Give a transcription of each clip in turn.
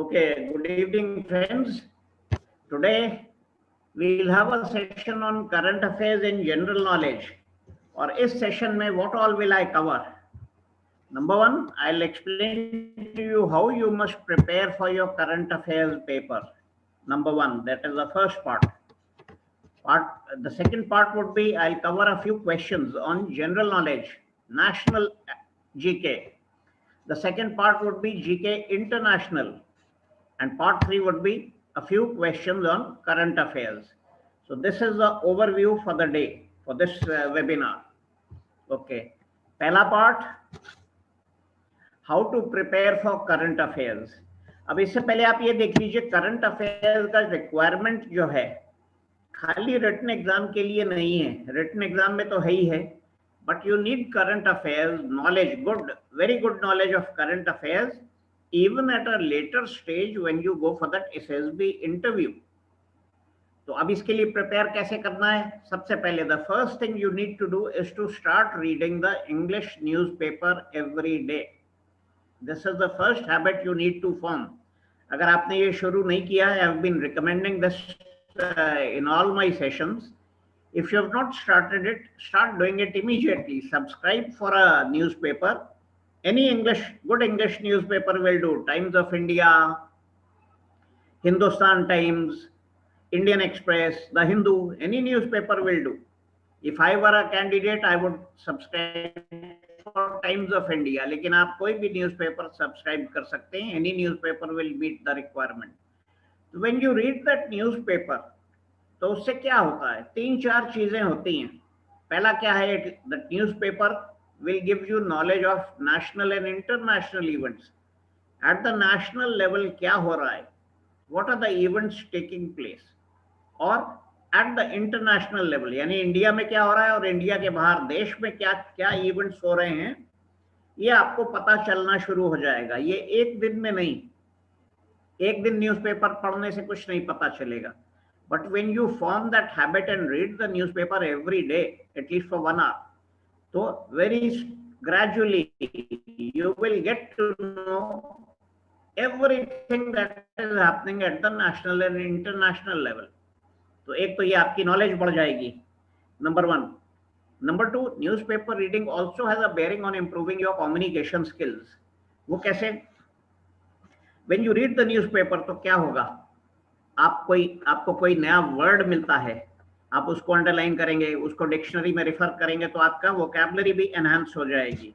Okay, good evening, friends. Today we will have a session on current affairs and general knowledge. और इस session में what all will I cover? Number one, I'll explain to you how you must prepare for your current affairs paper. Number one, that is the first part. The second part would be I'll cover a few questions on general knowledge, national GK. The second part would be GK international. And part 3 would be a few questions on current affairs. So this is the overview for the day for this webinar. Okay, पहला part, how to prepare for current affairs. अब इससे पहले आप ये देख लीजिए current affairs का requirement जो है खाली रिटन एग्जाम के लिए नहीं है, रिटन एग्जाम में तो है ही है, but you need current affairs knowledge, good, very good knowledge of current affairs even at a later stage when you go for that SSB interview. तो अब इसके लिए प्रिपेयर कैसे करना है? सबसे पहले the first thing you need to do is to start reading the English newspaper every day. This is the first habit you need to form. अगर आपने ये शुरू नहीं किया है, I have been recommending this in all my sessions. If you have not started it, start doing it immediately. Subscribe for a newspaper. Any English, good English newspaper will do. Times of India, Hindustan Times, Indian Express, The Hindu, any newspaper will do. If I were a candidate, I would subscribe for Times of India. लेकिन आप कोई भी newspaper subscribe कर सकते हैं. Any newspaper will meet the requirement. So when you read that newspaper, तो उससे क्या होता है? 3-4 चीजें होती हैं. पहला क्या है? That newspaper will give you knowledge of national and international events. At the national level क्या हो रहा है? What are the events taking place? और at the international level, यानी इंडिया में क्या हो रहा है और इंडिया के बाहर देश में क्या क्या इवेंट्स हो रहे हैं, ये आपको पता चलना शुरू हो जाएगा. ये एक दिन में नहीं, एक दिन न्यूज़पेपर पढ़ने से कुछ नहीं पता चलेगा. But when you form that habit and read the newspaper every day, at least for 1 hour, so very gradually you will get to know everything that is happening at the national and international level. तो एक तो ये आपकी knowledge बढ़ जाएगी, number 1. Number 2, newspaper reading also has a bearing on improving your communication skills. वो कैसे? When you read the newspaper तो क्या होगा? आपको कोई नया वर्ड मिलता है, आप उसको अंडरलाइन करेंगे, उसको डिक्शनरी में रेफर करेंगे, तो आपका वोकैबुलरी भी एनहांस हो जाएगी.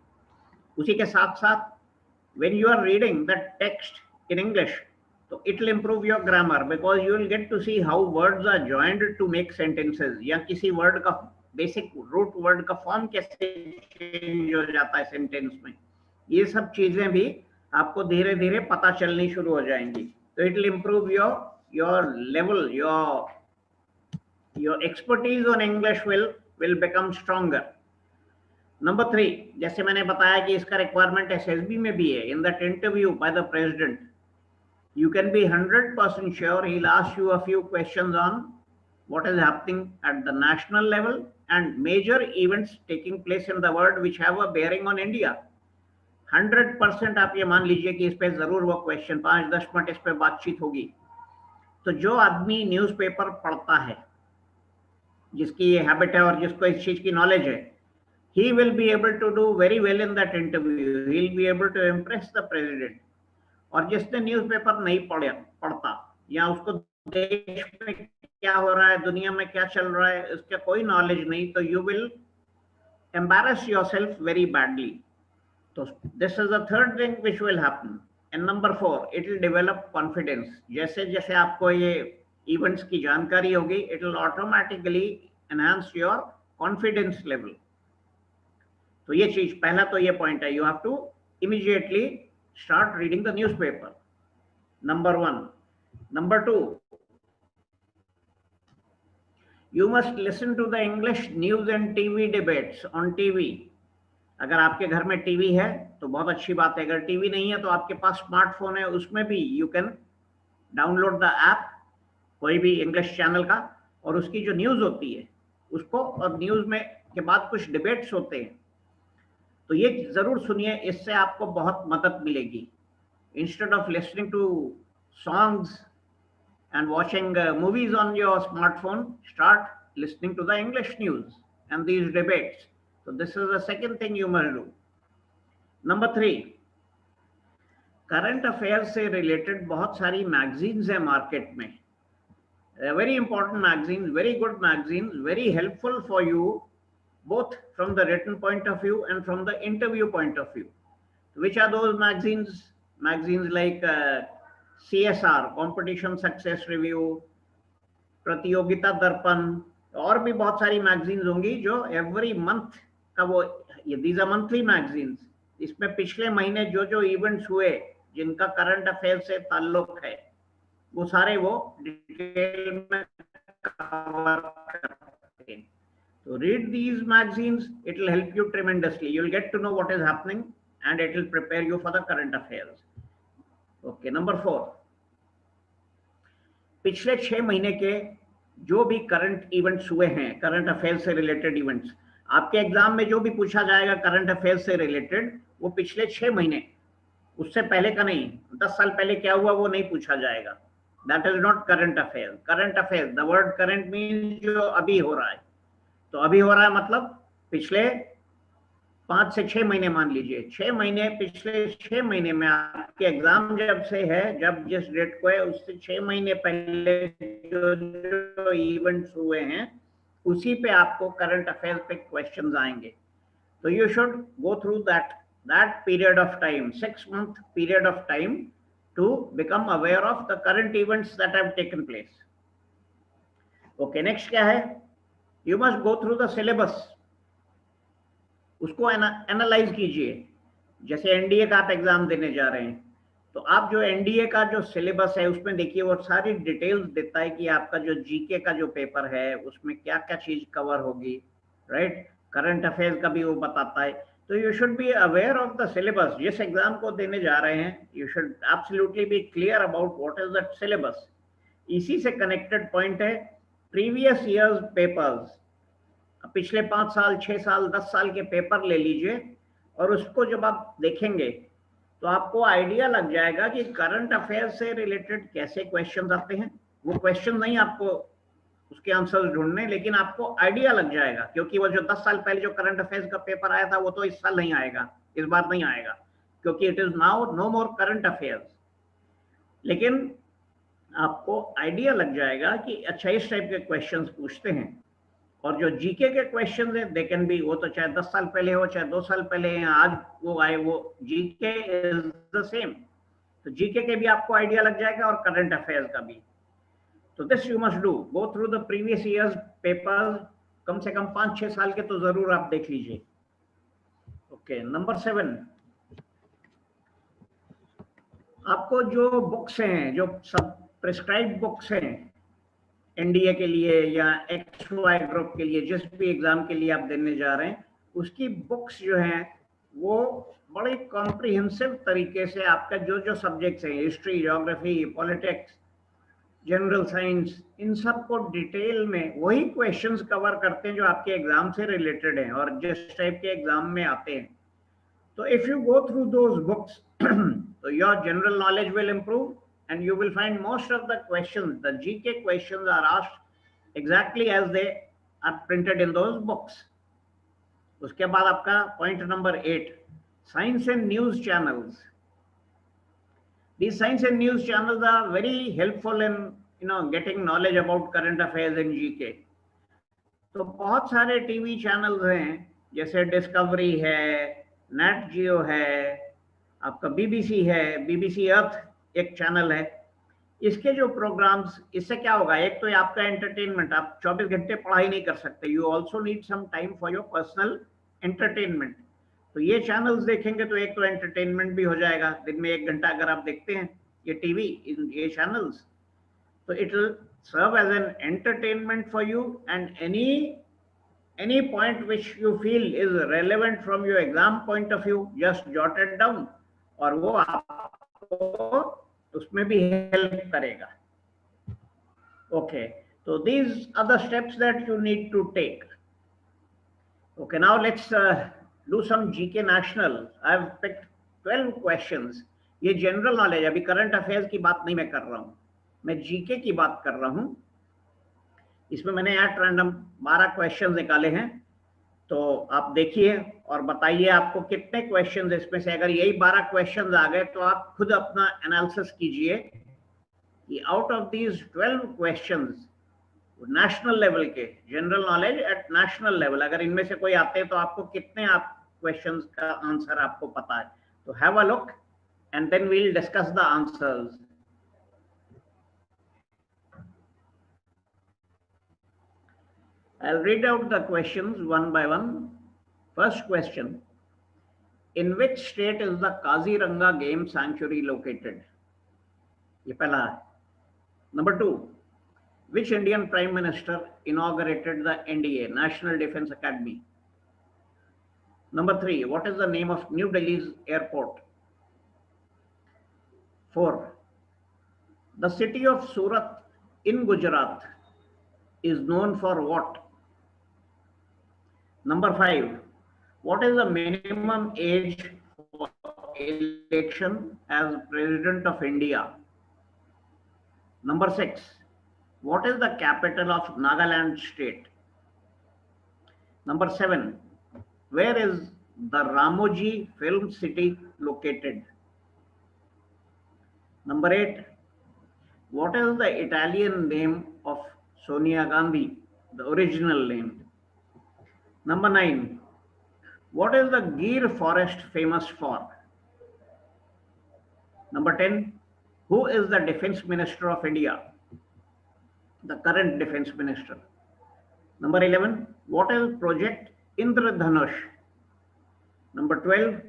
उसी के साथ साथ when you are reading the text in English, so it will improve your grammar because you will get to see how words are joined to make sentences, या किसी वर्ड का बेसिक रूट वर्ड का form कैसे change हो जाता है sentence में. ये सब चीजें भी आपको धीरे धीरे पता चलनी शुरू हो जाएंगी. तो it will improve your level, your expertise on English will become stronger. Number 3, जैसे मैंने बताया कि इसका रिक्वायरमेंट SSB में भी है. In that interview by the president, you can be 100% sure he'll ask you a few questions on what is happening at the national level and major events taking place in the world which have a bearing on India. 100% आप ये मान लीजिए कि इस पे जरूर वो question 5-10 minute इस पे बातचीत होगी. तो जो आदमी न्यूज़पेपर पढ़ता है, जिसकी ये हैबिट है और जिसको इस चीज की नॉलेज है, he will be able to do very well in that interview. He'll be able to impress the president. और जिसने न्यूज़पेपर नहीं पढ़ता या उसको देश में क्या हो रहा है, दुनिया में क्या चल रहा है, इसका कोई नॉलेज नहीं, तो you will embarrass yourself very badly. So this is the third thing which will happen. And number 4, it will develop confidence. जैसे जैसे आपको ये इवेंट्स की जानकारी होगी, it will automatically enhance your confidence level. तो ये चीज, पहला तो ये पॉइंट है, you have to immediately start reading the newspaper. Number 1. Number 2, you must listen to the English news and TV debates on TV. अगर आपके घर में टीवी है तो बहुत अच्छी बात है. अगर टीवी नहीं है तो आपके पास स्मार्टफोन है, उसमें भी you can download the app, कोई भी इंग्लिश चैनल का, और उसकी जो न्यूज़ होती है उसको, और न्यूज़ में के बाद कुछ डिबेट्स होते हैं, तो ये जरूर सुनिए, इससे आपको बहुत मदद मिलेगी. Instead of listening to songs and watching movies on your smartphone, start listening to the English news and these debates. So this is the second thing you must do. Number 3, current affair से related बहुत सारी magazines हैं market में, very important magazines, very good magazines, very helpful for you both from the written point of view and from the interview point of view. Which are those magazines? Magazines like CSR, Competition Success Review, प्रतियोगिता दर्पण, और भी बहुत सारी magazines होंगी जो every month का वो, दीज आर मंथली मैगजीन्स, इसमें पिछले महीने जो जो इवेंट्स हुए जिनका करंट अफेयर से ताल्लुक है वो सारे वो डिटेल में कवर करते हैं. So read these magazines, it will help you tremendously. You will get to know what is happening and it will prepare you for the current affairs. Okay, number 4, पिछले 6 महीने के जो भी करंट इवेंट्स हुए हैं, current affair से related events, आपके exam में जो भी पूछा जाएगा करंट अफेयर से रिलेटेड, वो पिछले 6 महीने, उससे पहले का नहीं. 10 साल पहले क्या हुआ वो नहीं पूछा जाएगा. That is not current affair. Current affair, the word current means जो अभी हो रहा है. तो अभी हो रहा है मतलब पिछले 5 से 6 महीने मान लीजिए. 6 महीने, पिछले 6 महीने में आपके एग्जाम जब से है, जब जिस डेट को है उससे 6 महीने पहले जो इवेंट्स हुए हैं उसी पे आपको करंट अफेयर पे क्वेश्चंस आएंगे. तो you should go through that period of time, 6 month period of time to become aware of the current events that have taken place. Okay, next क्या है? You must go through the syllabus. उसको analyse कीजिए. जैसे NDA का आप exam देने जा रहे हैं, तो आप जो एनडीए का जो सिलेबस है उसमें देखिए, वो सारी डिटेल्स देता है कि आपका जो जीके का जो पेपर है उसमें क्या क्या चीज कवर होगी, राइट. करंट अफेयर्स का भी वो बताता है. तो you should be aware of the syllabus. जिस एग्जाम को देने जा रहे हैं you should absolutely be clear about what is that syllabus. इसी से कनेक्टेड पॉइंट है प्रीवियस ईयर्स पेपर्स. पिछले 5 साल, 6 साल, 10 साल के पेपर ले लीजिए और उसको जब आप देखेंगे तो आपको आइडिया लग जाएगा कि करंट अफेयर से रिलेटेड कैसे क्वेश्चंस आते हैं. वो क्वेश्चन नहीं आपको उसके आंसर्स ढूंढने, लेकिन आपको आइडिया लग जाएगा, क्योंकि वो जो 10 साल पहले जो करंट अफेयर्स का पेपर आया था वो तो इस साल नहीं आएगा, इस बार नहीं आएगा, क्योंकि it is now no more current affairs. लेकिन आपको आइडिया लग जाएगा कि अच्छा इस टाइप के क्वेश्चंस पूछते हैं. और जो जीके के क्वेश्चन है दे कैन बी, वो तो चाहे 10 साल पहले हो, चाहे 2 साल पहले हैं, आज वो आए, वो जीके इज द सेम. तो जीके के भी आपको आइडिया लग जाएगा और करंट अफेयर्स का भी. तो this you must do, go through the previous years papers, कम से कम 5-6 साल के तो जरूर आप देख लीजिए. ओके, नंबर 7, आपको जो बुक्स हैं, जो सब प्रिस्क्राइब बुक्स हैं एनडीए के लिए या XY ग्रुप के लिए, जिस भी एग्जाम के लिए आप देने जा रहे हैं, उसकी बुक्स जो हैं वो बड़े कॉम्प्रिहेंसिव तरीके से आपका जो जो सब्जेक्ट्स हैं, history, geography, politics, general science, इन सब को डिटेल में वही क्वेश्चंस कवर करते हैं जो आपके एग्जाम से रिलेटेड हैं और जिस टाइप के एग्जाम में आते हैं. तो if you go through those books तो your general knowledge will improve and you will find most of the questions, the GK questions are asked exactly as they are printed in those books. उसके बाद आपका point number 8, science and news channels. These science and news channels are very helpful in getting knowledge about current affairs and GK. तो बहुत सारे TV channels हैं, जैसे discovery है, net जियो है, आपका बीबीसी है, बीबीसी अर्थ एक चैनल है. इसके जो प्रोग्राम्स, इससे क्या होगा, एक तो आपका एंटरटेनमेंट, आप 24 घंटे पढ़ाई नहीं कर सकते, you also need some time for your personal entertainment. तो ये चैनल्स देखेंगे तो एक तो एंटरटेनमेंट भी हो जाएगा, दिन में 1 घंटा अगर आप देखते हैं ये टीवी, ये चैनल्स, तो it will serve as an entertainment for you. And any point which you feel is relevant from your exam point of view, just jot it down और वो आपको उसमें भी हेल्प करेगा. Okay, so these are the steps that you need to take. Okay, now let's do some GK National. I've picked 12 questions. ये general knowledge, अभी current affairs की बात नहीं मैं कर रहा हूं, मैं जीके की बात कर रहा हूं। इसमें मैंने एट रैंडम 12 क्वेश्चन निकाले हैं, तो आप देखिए और बताइए आपको कितने क्वेश्चन इसमें से, अगर यही 12 क्वेश्चन आ गए तो आप खुद अपना एनालिसिस कीजिए कि out of these 12 questions national level के, general knowledge at national level, अगर इनमें से कोई आते हैं तो आपको कितने आप क्वेश्चंस का आंसर आपको पता है। तो have a look and then we will discuss the answers. I'll read out the questions one by one. First question: in which state is the Kaziranga Game Sanctuary located? ये पहला है। Number 2, which Indian Prime Minister inaugurated the NDA, National Defence Academy? Number 3, what is the name of New Delhi's airport? 4, the city of Surat in Gujarat is known for what? Number 5, what is the minimum age for election as President of India? Number 6, what is the capital of Nagaland state? Number 7, where is the Ramoji Film City located? Number 8, what is the Italian name of Sonia Gandhi, the original name? Number 9, what is the Gir forest famous for? Number 10, who is the Defense Minister of India, the current Defense Minister? Number 11, what is Project Indradhanush? Number 12,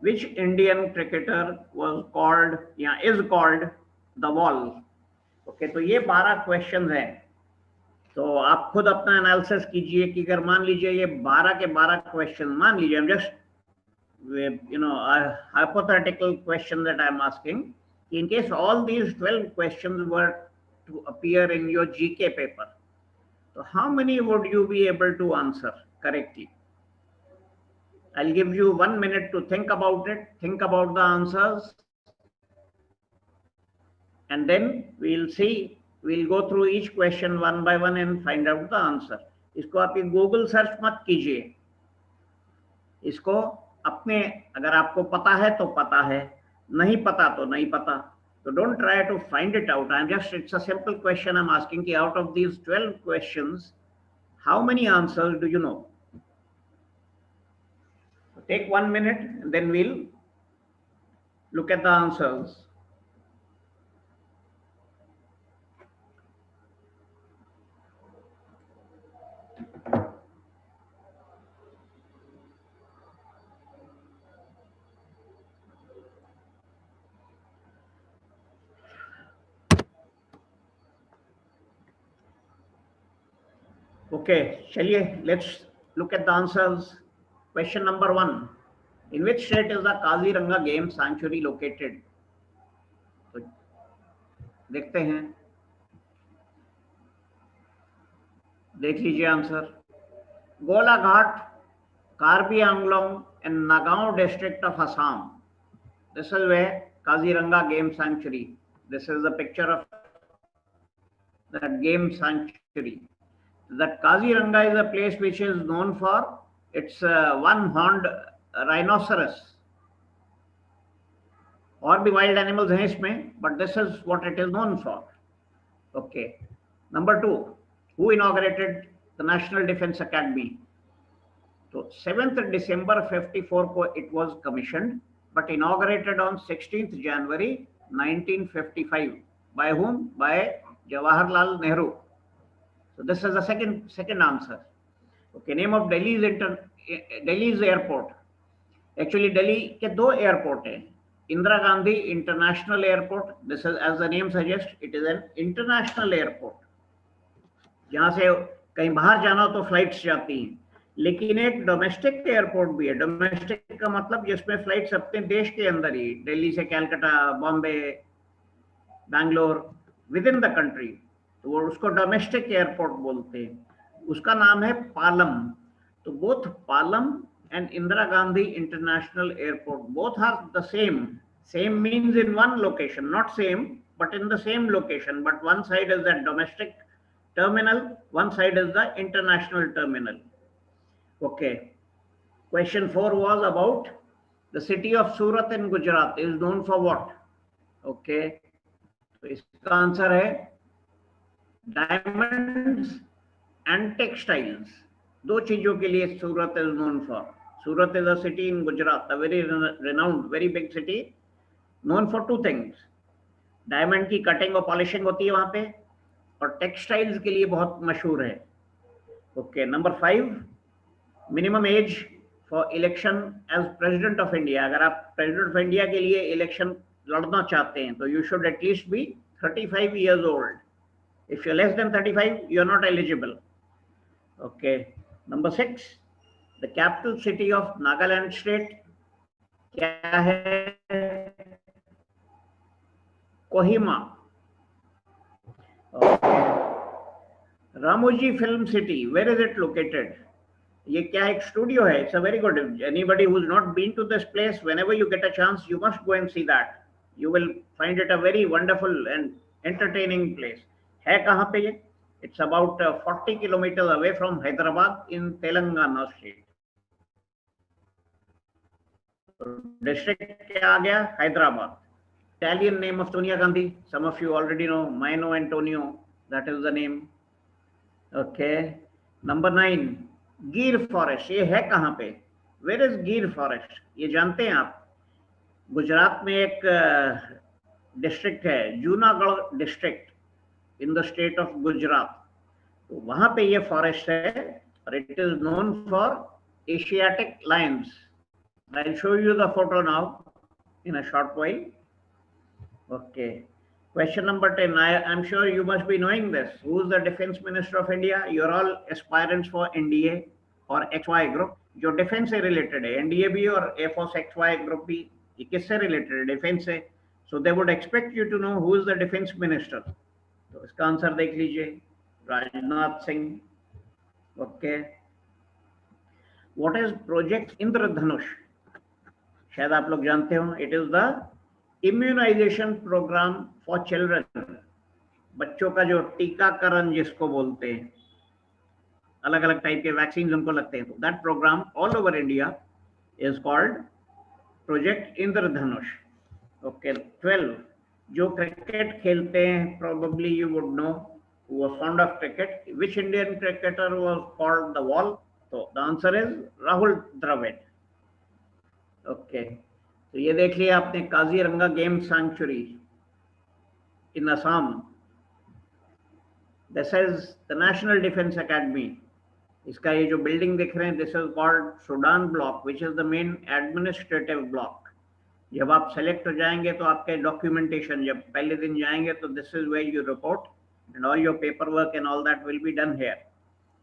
which Indian cricketer was called या is called the Wall? Okay, तो ये 12 question हैं, तो आप खुद अपना analysis कीजिए कि अगर मान लीजिए ये 12 के 12 क्वेश्चन, मान लीजिए I'm just a hypothetical question that I'm asking, in case all these 12 questions were to appear in your GK paper, so how many would you be able to answer correctly? I'll give you 1 minute to think about it, think about the answers, and then we'll see, we'll go through each question one by one and find out the answer. इसको आप Google search मत कीजिए, इसको अपने, अगर आपको पता है तो पता है, नहीं पता तो नहीं पता, so don't try to find it out. It's a simple question I'm asking कि out of these 12 questions, how many answers do you know? So take 1 minute and then we'll look at the answers. Okay, chaliye, let's look at the answers. Question number 1, in which state is the Kaziranga Game Sanctuary located? तो देखते हैं, देख लीजिए answer, Golaghat, Karbi Anglong and Nagaon district of Assam. This is where Kaziranga Game Sanctuary. This is the picture of that game sanctuary. That Kaziranga is a place which is known for its one-horned rhinoceros. और भी wild animals हैं इसमें, but this is what it is known for. Okay. Number 2, who inaugurated the National Defence Academy? So 7th December 54 को it was commissioned, but inaugurated on 16th January 1955. By whom? By Jawaharlal Nehru. So this is the second answer. Okay, name of Delhi's airport. Actually, Delhi के दो airport हैं. Indira Gandhi International Airport. This is, as the name suggests, it is an international airport. जहाँ से कहीं बाहर जाना हो तो फ्लाइट्स जाती हैं. लेकिन एक डोमेस्टिक एयरपोर्ट भी है. डोमेस्टिक का मतलब जिसमें फ्लाइट्स अपने देश के अंदर ही, दिल्ली से Calcutta, Bombay, Bangalore, with in the country, तो वो उसको डोमेस्टिक एयरपोर्ट बोलते हैं. उसका नाम है पालम. तो both Palam and Indira Gandhi International Airport, both are the same Same means in one location, not same, but in the same location. But one side is the domestic terminal, one side is the international terminal. Okay. Question 4 was about the city of Surat in Gujarat is known for what? Okay. तो इसका answer है diamonds and textiles. दो चीजों के लिए Surat is known for. Surat is a city in Gujarat, a very renowned, very big city, known for two things. Diamond की cutting और polishing होती है वहां पे, और टेक्सटाइल्स के लिए बहुत मशहूर है. Okay. Number 5, minimum age for election as president of India. अगर आप प्रेसिडेंट ऑफ इंडिया के लिए इलेक्शन लड़ना चाहते हैं तो you should at least be 35 years old. If you're less than 35, you're not eligible. Okay. Number 6, the capital city of Nagaland state क्या है? Kohima. Okay. Ramoji Film City, where is it located? ये क्या एक स्टूडियो है? It's a very good. Anybody who's not been to this place, whenever you get a chance, you must go and see that. You will find it a very wonderful and entertaining place. है कहाँ पे ये? It's about 40 kilometers away from Hyderabad in Telangana state. District क्या आ गया? Hyderabad. Italian name of Sonia Gandhi. Some of you already know. Mino Antonio. That is the name. Okay. Number 9, गिर forest. ये है कहाँ पे? Where is गिर forest? ये जानते हैं आप? गुजरात में एक डिस्ट्रिक्ट है, Junagadh district in the state of Gujarat. तो वहां पे ये फॉरेस्ट है और it is known for Asiatic Lions. I will show you the photo now in a short while. Okay. Question number 10. I'm sure you must be knowing this. Who is the Defense Minister of India? You're all aspirants for NDA or XY group. जो defence से related है, NDA भी और air force XY group भी, ये किससे related है? Defence से. So they would expect you to know who is the defence minister. तो इसका आंसर देख लीजिए, Rajnath Singh. Okay. What is project Indradhanush? शायद आप लोग जानते हो. It is the immunisation programme for children. बच्चों का जो टीकाकरण जिसको बोलते हैं, अलग अलग टाइप के वैक्सीन उनको लगते हैं, तो that programme all over India is called project Indradhanush. Okay. 12, जो क्रिकेट खेलते हैं, probably you would know, who was fond of cricket. Which Indian cricketer was called the wall? तो the answer is Rahul Dravid. Okay. तो ये देख लिया आपने, Kaziranga game sanctuary in Assam. This is the national defence academy. इसका ये जो बिल्डिंग दिख रहे हैं, this is called Sudan block, which is the main administrative block. जब आप सेलेक्ट हो जाएंगे तो आपके डॉक्यूमेंटेशन, जब पहले दिन जाएंगे तो this is where you report and all your paper work and all that will be done here.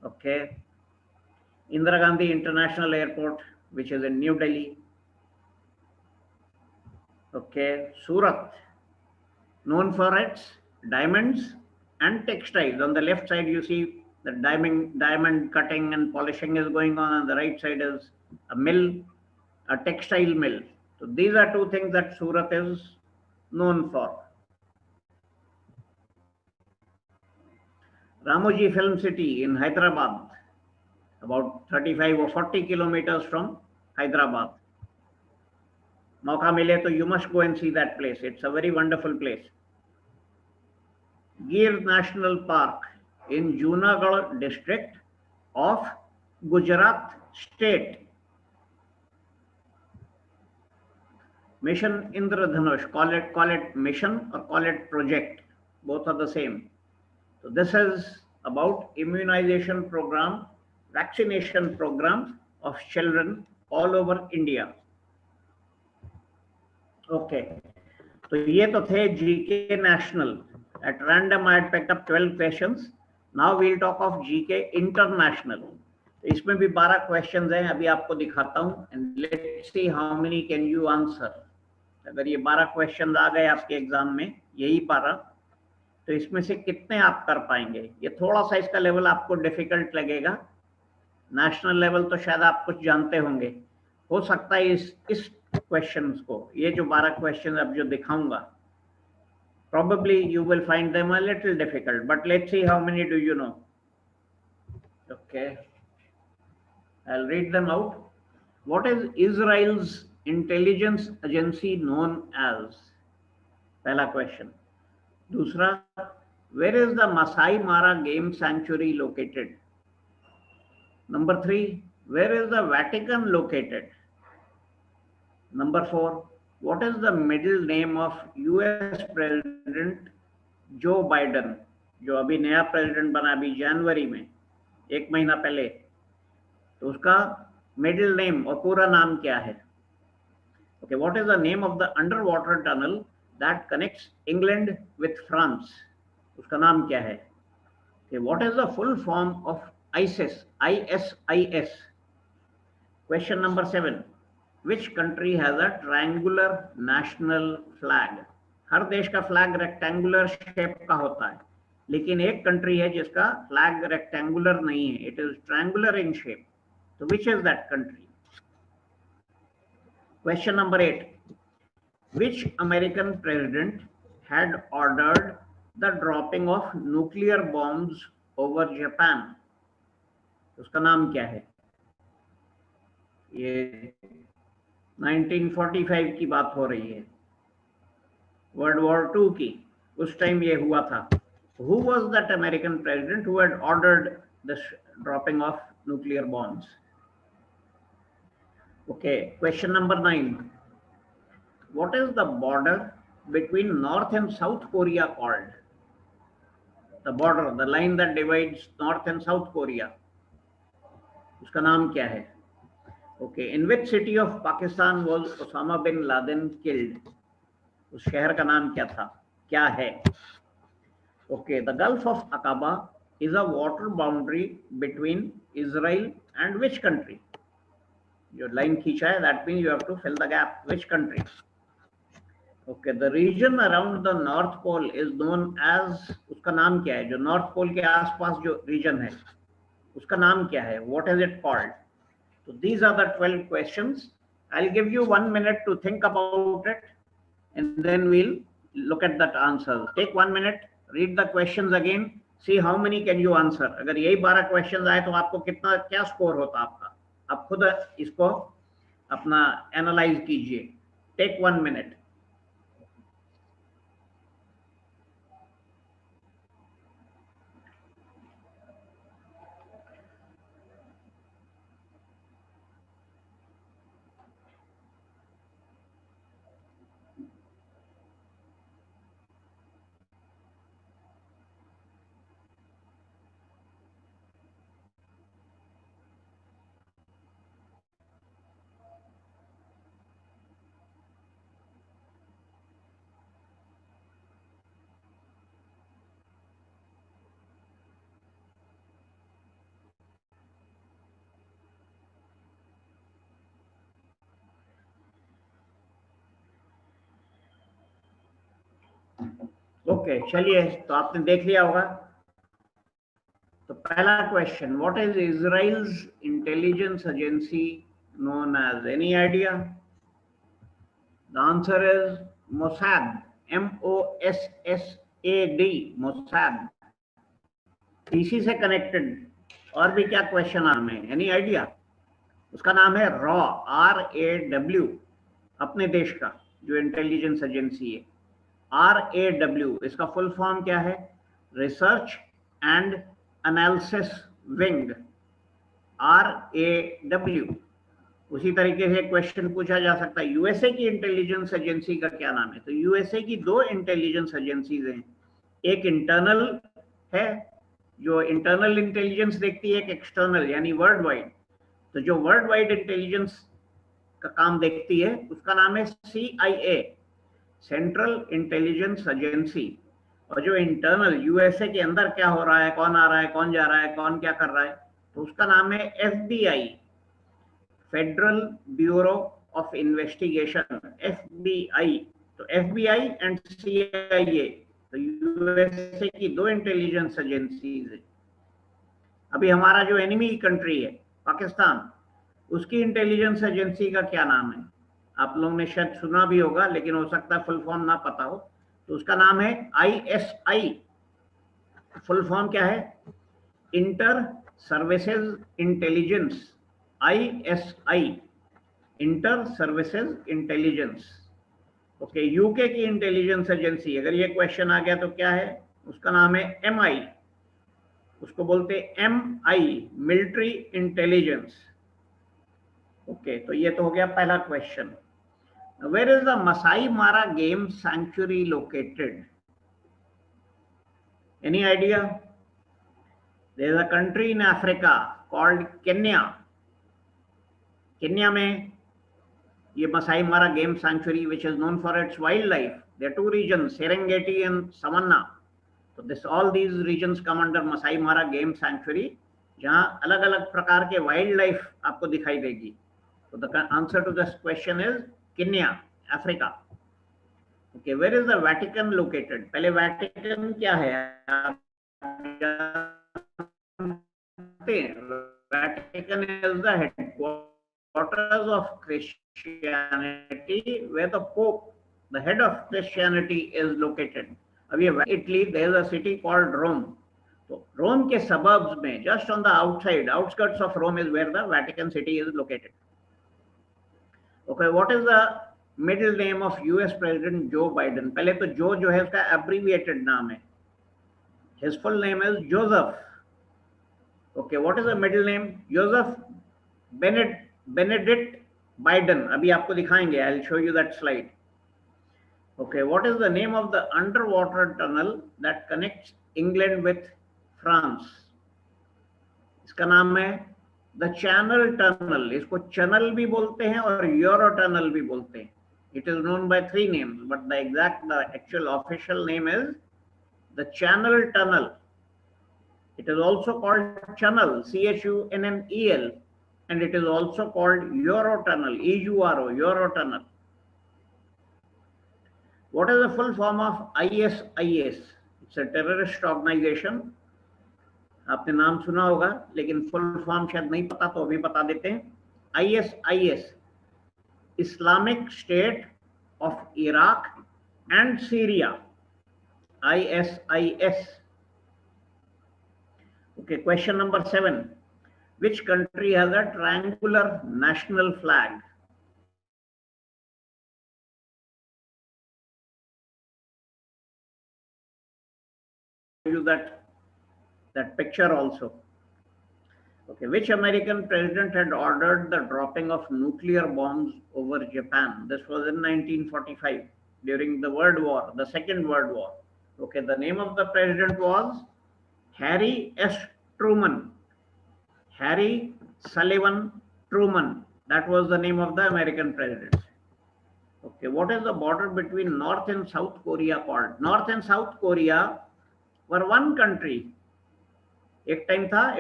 Okay. Indira Gandhi international airport, which is in New Delhi. Okay. Surat, known for its diamonds and textiles. On the left side, you see the diamond cutting and polishing is going on. On the right side is a mill, a textile mill. So these are two things that Surat is known for. Ramoji Film City in Hyderabad, about 35 or 40 kilometers from Hyderabad. मौका मिले तो you must go and see that place. It's a very wonderful place. Gir national park in Junagadh district of Gujarat state. Mission Indradhanush, call it mission or call it project, both are the same. So this is about immunization program, vaccination program of children all over India. Okay. तो ये तो थे GK national. At random I had picked up 12 questions. Now we will talk of GK international. तो इसमें भी 12 questions हैं, अभी आपको दिखाता हूं and let's see how many can you answer. अगर ये 12 क्वेश्चंस आ गए आपके एग्जाम में, यही 12, तो इसमें से कितने आप कर पाएंगे? ये थोड़ा सा इसका लेवल आपको डिफिकल्ट लगेगा. नेशनल लेवल तो शायद आप कुछ जानते होंगे. हो सकता है इस क्वेश्चंस को, ये जो 12 क्वेश्चन अब जो दिखाऊंगा, probably you will find them a little difficult, but let's see how many do you know. Okay, I'll read them out. What is Israel's intelligence agency known as? पहला क्वेश्चन. दूसरा, where is the Masai Mara game sanctuary located? Number 3, where is the Vatican located? Number 4, what is the middle name of US President Joe Biden, जो अभी नया president बना अभी जनवरी में, एक महीना पहले, तो उसका मिडिल नेम और पूरा नाम क्या है? Okay, what is the name of the under water tunnel that connects England with France? उसका नाम क्या है? Okay, what is the full form of ISIS? ISIS. Question number 7, which country has a triangular national flag? हर देश का flag rectangular shape का होता है, लेकिन एक कंट्री है जिसका फ्लैग रेक्टेंगुलर नहीं है, it is triangular in shape. तो which is that country? Question number 8, which American president had ordered the dropping of nuclear bombs over Japan? उसका नाम क्या है? ये 1945 की बात हो रही है, वर्ल्ड वॉर 2 की, उस टाइम ये हुआ था. Who was that American president who had ordered the dropping of nuclear bombs? Okay, question number 9. What is the border between North and South Korea called? The border, the line that divides North and South Korea, उसका नाम क्या है? Okay, in which city of Pakistan was Osama bin Laden killed? उस शहर का नाम क्या था, क्या है? Okay, the Gulf of Aqaba is a water boundary between Israel and which country? जो लाइन खींचा है, that means you have to fill the gap. Which country? Okay, the region around the North Pole is known as, उसका नाम क्या है? जो north pole के आसपास जो रीजन है, उसका नाम क्या है? What is it called? So these are the 12 questions. I'll give you 1 minute to think about it, and then we'll look at that answers. Take 1 minute, read the questions again, see how many can you answer. अगर यही 12 questions आए तो आपको कितना, क्या score होता आपका? आप खुद इसको अपना एनालाइज कीजिए. Take 1 minute. ओके, चलिए, तो आपने देख लिया होगा. तो पहला question, what is Israel's intelligence agency known as? Any idea? The answer is Mossad. MOSSAD, Mossad. इसी से कनेक्टेड और भी क्या क्वेश्चन आ में? Any idea? उसका नाम है रॉ, RAW. अपने देश का जो इंटेलिजेंस एजेंसी है, RAW, इसका फुल फॉर्म क्या है? Research and analysis wing, RAW. उसी तरीके से क्वेश्चन पूछा जा सकता है, यूएसए की इंटेलिजेंस एजेंसी का क्या नाम है? तो यूएसए की 2 इंटेलिजेंस एजेंसीज हैं. एक इंटरनल है जो इंटरनल इंटेलिजेंस देखती है, एक एक्सटर्नल यानी वर्ल्ड वाइड. तो जो वर्ल्ड वाइड इंटेलिजेंस का काम देखती है उसका नाम है CIA, सेंट्रल इंटेलिजेंस एजेंसी. और जो इंटरनल यूएसए के अंदर क्या हो रहा है, कौन आ रहा है, कौन जा रहा है, कौन क्या कर रहा है, तो उसका नाम है FBI, federal bureau of investigation, FBI. तो FBI एंड CIA, तो यूएसए की 2 इंटेलिजेंस एजेंसीज है. अभी हमारा जो एनिमी कंट्री है पाकिस्तान, उसकी इंटेलिजेंस एजेंसी का क्या नाम है? आप लोगों ने शायद सुना भी होगा, लेकिन हो सकता है फुल फॉर्म ना पता हो। तो उसका नाम है ISI। फुल फॉर्म क्या है? Inter services intelligence. ISI, inter services intelligence. Okay, UK की इंटेलिजेंस एजेंसी। अगर ये क्वेश्चन आ गया तो क्या है? उसका नाम है MI। उसको बोलते हैं MI, मिलिट्री इंटेलिजेंस। ओके, तो ये तो हो गया पहला question. Where is the Masai Mara game sanctuary located? Any idea? There is a country in Africa called Kenya. Kenya में ये Masai Mara game sanctuary, which is known for its wildlife. There are two regions, Serengeti and Savanna. So this, all these regions come under Masai Mara Game Sanctuary, जहाँ अलग अलग प्रकार के wild life आपको दिखाई देगी। तो the answer to this question is Kenya, Africa. Okay, where is the Vatican located? पहले वेटिकन क्या है आप जानते हैं? Vatican is the headquarters of Christianity, where the Pope, the head of Christianity, is located. अभी Italy, there is a city called Rome. So Rome के suburbs में, just on the outside, outskirts of Rome is where the Vatican City is located. Okay, what is the middle name of US President Joe Biden? पहले तो Joe जो है उसका abbreviated नाम है. His full name is Joseph. Okay, what is the middle name? Joseph Benedict Biden. अभी आपको दिखाएंगे. I'll show you that slide. Okay, what is the name of the underwater tunnel that connects England with France? इसका नाम है the Channel Tunnel. इसको channel भी बोलते हैं और यूरो टनल भी बोलते हैं. It is known by three names, but the actual official name is the Channel Tunnel. It is also called Channel, CHUNNEL, and it is also called Eurotunnel, EURO, Eurotunnel. What is the full form of ISIS? It's a terrorist organization. आपने नाम सुना होगा, लेकिन full form शायद नहीं पता, तो अभी बता देते हैं. ISIS, Islamic State of Iraq and Syria. ISIS. Okay, question number 7. Which country has a triangular national flag? You that picture also. Okay, which American president had ordered the dropping of nuclear bombs over Japan? This was in 1945 during the World War, the Second World War. Okay, the name of the president was Harry S. Truman. Harry Sullivan Truman. That was the name of the American president. Okay, what is the border between North and South Korea called? North and South Korea were one country. एक time था,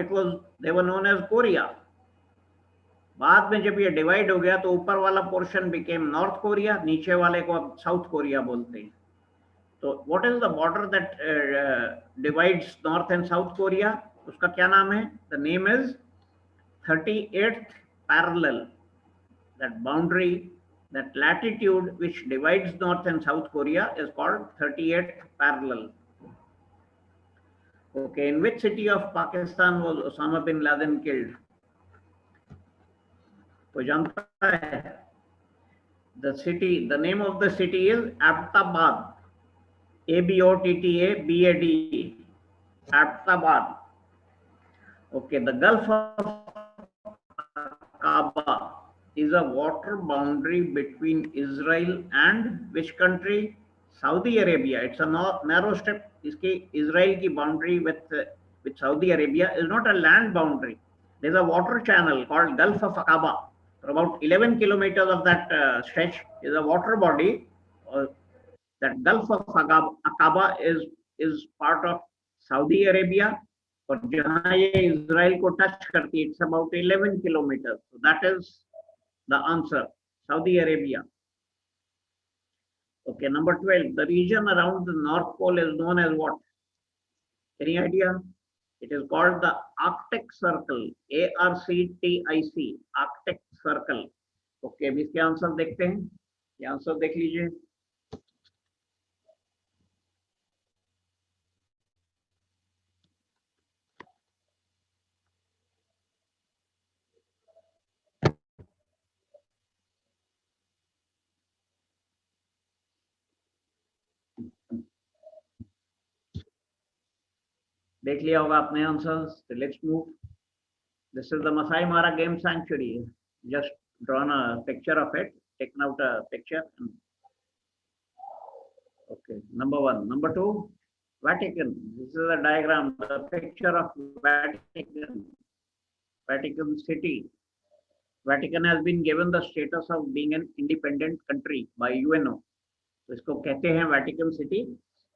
they were known as Korea. बाद में जब ये divide हो गया तो ऊपर वाला पोर्शन became North Korea, नीचे वाले को अब South Korea बोलते हैं. तो what is the border that divides North and South Korea? उसका क्या नाम है? The name is 38th parallel. That boundary, that latitude which divides North and South Korea is called 38th parallel. Okay, in which city of Pakistan was Osama bin Laden killed? कोई जानता है? The city, the name of the city is Abbottabad. ABOTTABAD. Abbottabad. Okay, the Gulf of Aqaba is a water boundary between Israel and which country? Saudi Arabia. It's a narrow strip. इसकी Israel की boundary with Saudi Arabia is not a land boundary. There's a water channel called Gulf of Aqaba. For about 11 kilometers of that stretch is a water body. That Gulf of Aqaba is part of Saudi Arabia. और जहाँ ये Israel को touch करती है, it's about 11 kilometers. So that is the answer, Saudi Arabia. Okay, number 12. The region around the North Pole is known as what? Any idea? It is called the Arctic Circle. ARCTIC, Arctic Circle. Okay, अभी इसके answer देखते हैं। ये answer देख लीजिए। देख लिया होगा आपने answers. Let's move. This is the Masai Mara Game Sanctuary. Just drawn a picture of it, taken out a picture. Okay, number one. Number two, Vatican. This is a diagram, the picture of Vatican, Vatican City. Vatican has been given the status of being an independent country by UNO. तो इसको कहते हैं Vatican City,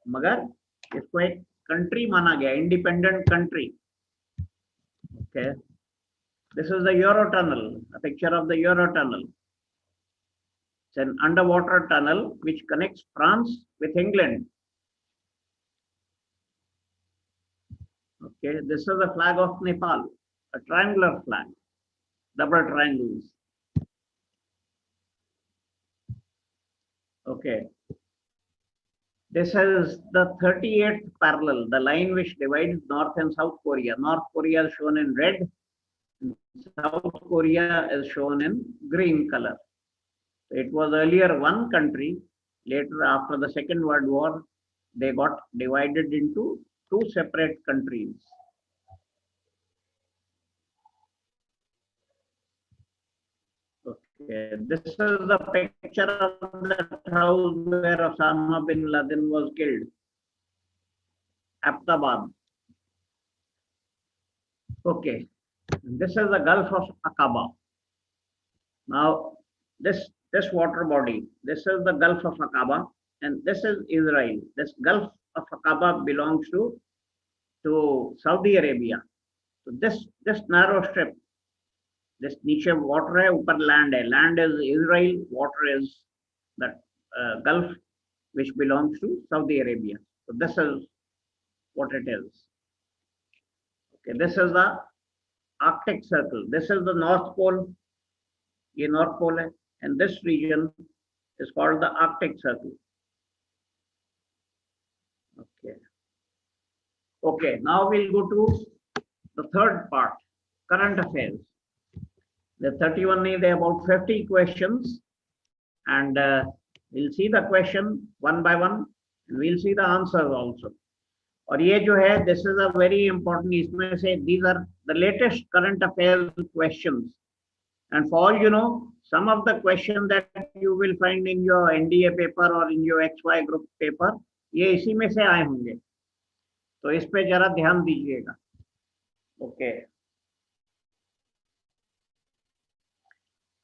मगर इसको एक country माना गया, independent country. Okay. This is the Eurotunnel, a picture of the Eurotunnel. It's an underwater tunnel which connects France with England. Okay, this is the flag of Nepal, a triangular flag, double triangles. Okay, this is the 38th parallel, the line which divides North and South Korea. North Korea is shown in red, South Korea is shown in green color. It was earlier one country. Later, after the Second World War, they got divided into two separate countries. Okay, this is the picture of the house where Osama bin Laden was killed. Abbottabad. Okay, this is the Gulf of Aqaba. Now, this water body, this is the Gulf of Aqaba, and this is Israel. This Gulf of Aqaba belongs to Saudi Arabia. So this narrow strip, this नीचे water है, ऊपर land है. Land is Israel, water is the Gulf, which belongs to Saudi Arabia. So this is what it is. Okay, this is the Arctic Circle. This is the North Pole. ये North Pole है, and this region is called the Arctic Circle. Okay. Okay, now we'll go to the third part, current affairs. The 31 nahi, there are about 50 questions, and we'll see the question one by one, and we'll see the answers also. और ये जो है, this is a very important, इसमें से these are the latest current affairs questions. And for all you know, some of the questions that you will find in your NDA paper or in your XY group paper, ये इसी में से आए होंगे, तो इस पे जरा ध्यान दीजिएगा. Okay.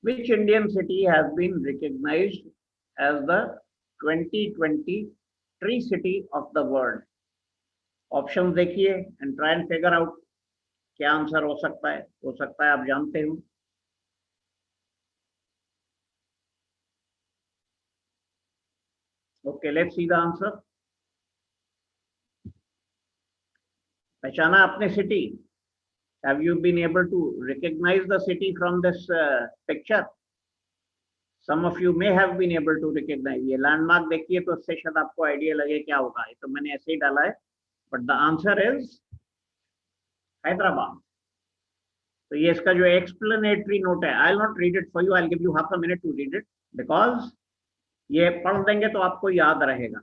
Which Indian city has been recognized as the 2020 Tree City of the World? Options देखिए and try and figure out क्या आंसर हो सकता है आप जानते हो. Okay, let's see the answer. पहचाना आपने city? Have you been able to recognize the city from this picture? Some of you may have been able to recognize. ये landmark देखिए तो उससे शायद आपको idea लगे क्या होगा. ये तो मैंने ऐसे ही डाला है, but the answer is Hyderabad. तो ये इसका जो explanatory note है, I'll not read it for you. I'll give you half a minute to read it because ये पढ़ देंगे तो आपको याद रहेगा.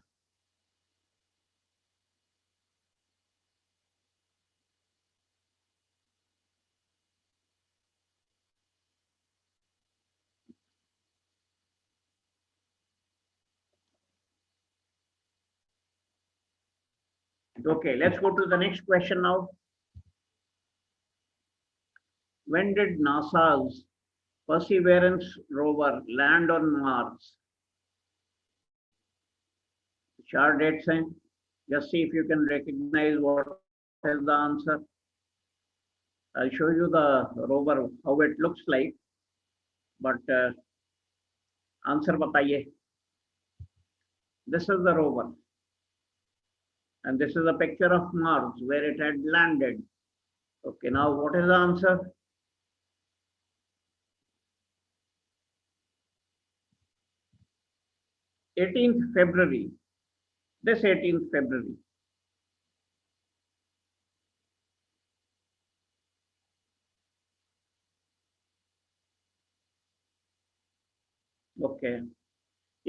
Okay, let's go to the next question now. When did NASA's Perseverance rover land on Mars? चार dates हैं. Just see if you can recognize what is the answer. I'll show you the rover, how it looks like, but answer बताइए. This is the rover, and this is a picture of Mars where it had landed. Okay, now what is the answer? 18th February. This 18th February. Okay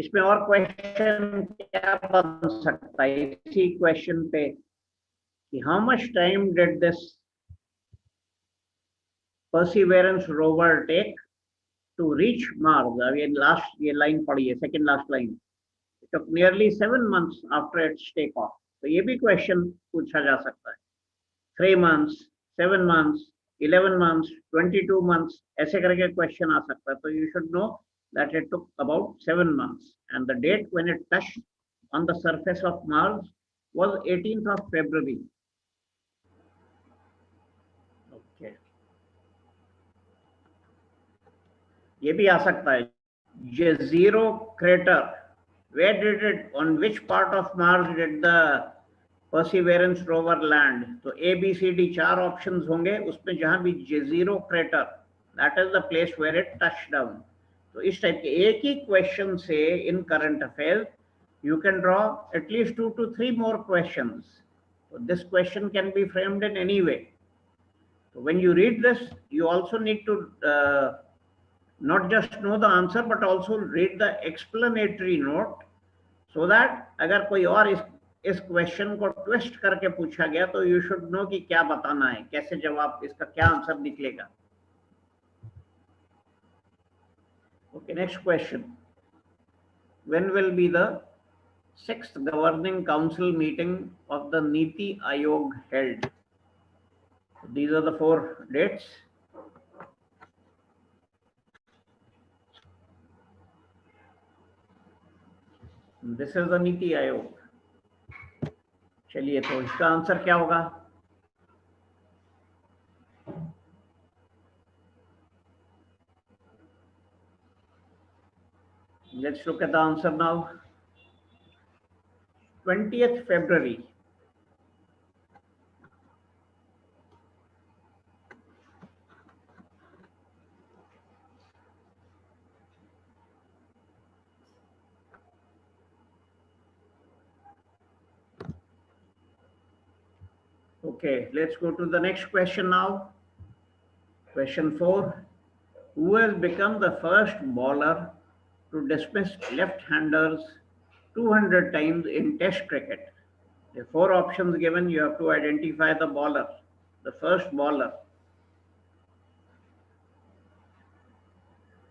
इसमें और question क्या बन सकता है इसी question पे कि how much time did this perseverance rover take to reach Mars. अब ये लाइन पढ़िए, second last line. It took nearly 7 months after its take off. तो ये भी क्वेश्चन पूछा जा सकता है। 3 months, 7 months, 11 months, 22 months, ऐसे करके क्वेश्चन आ सकता है। तो you should know that it took about 7 months and the date when it touched on the surface of Mars was 18th of February. Okay. ये भी आ सकता है Jezero crater, where did it, on which part of Mars did the Perseverance rover land? तो A B C D 4 options होंगे, उसमें जहां भी Jezero crater, that is the place where it touched down. तो इस टाइप के एक ही क्वेश्चन से in current affairs you can draw at least 2 to 3 more questions. So this question can be framed in any way. So when you read this, you also need to not just know the answer but also read the explanatory note, so that अगर कोई और इस question को twist करके पूछा गया तो you should know कि क्या बताना है, कैसे जवाब, इसका क्या आंसर निकलेगा। Okay, next question. When will be the 6th Governing Council meeting of the Niti Aayog held? These are the 4 dates. This is the Niti Aayog. चलिए तो इसका आंसर क्या होगा? Let's look at the answer now. 20th February. Okay, let's go to the next question now. Question 4. Who has become the first bowler to dismiss left-handers 200 times in Test cricket? There are 4 options given. You have to identify the bowler, the first bowler.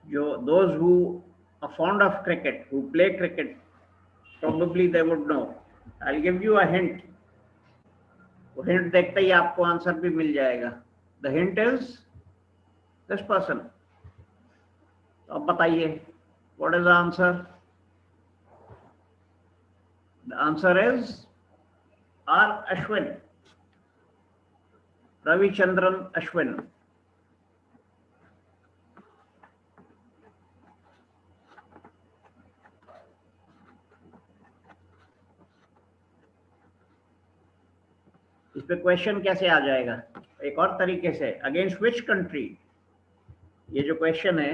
Those who are fond of cricket, who play cricket, probably they would know. I'll give you a hint. Hint देखते ही आपको answer भी मिल जाएगा. The hint is this person. अब बताइए, what is the answer? The answer is R. Ashwin, Ravichandran Ashwin. इस पे question कैसे आ जाएगा? एक और तरीके से, अगेंस्ट विच कंट्री? ये जो क्वेश्चन है,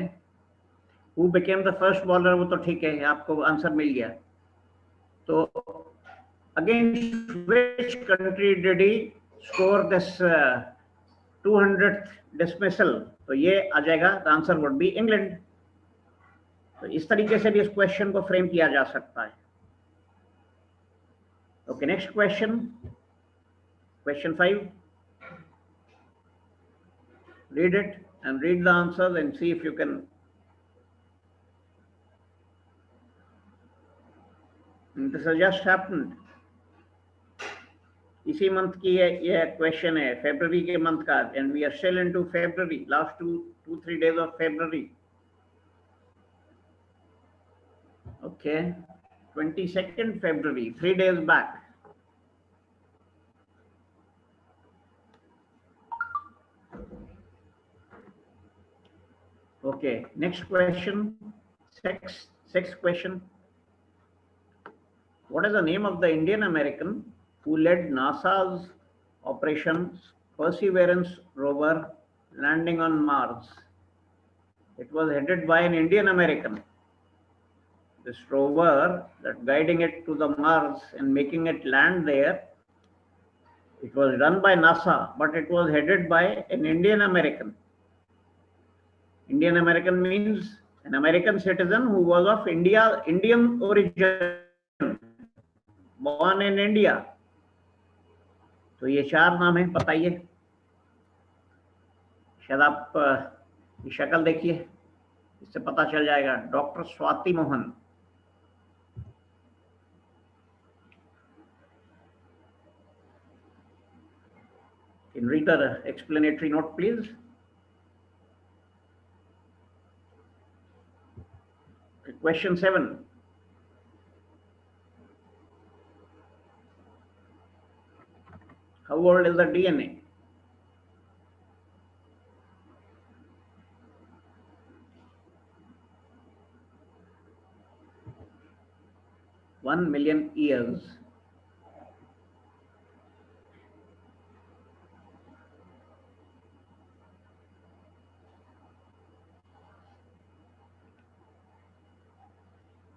who became the first bowler, वो तो ठीक है, आपको आंसर मिल गया। तो against which country did he score this 200th dismissal? तो ये आ जाएगा, the answer would be England. तो इस तरीके से भी इस क्वेश्चन को फ्रेम किया जा सकता है। Okay, next question, question 5. Read it and read the answers and see if you can. And this has just happened. इसी मंथ की ये क्वेश्चन है, फरवरी के मंथ का, and we are still into February, last 2-3 days of February. Okay, 22nd February, 3 days back. Okay, next question, sixth question. What is the name of the Indian American who led NASA's Operation Perseverance rover landing on Mars? It was headed by an Indian American. this rover that guiding it to the Mars and making it land there, it was done by NASA, but it was headed by an Indian American. Indian American means an American citizen who was of Indian origin, born in India. तो ये 4 नाम है, बताइए। शायद आप ये शक्ल देखिए, इससे पता चल जाएगा। Doctor Swati Mohan, can read the explanatory note, please. Question 7. How old is the DNA? One million years.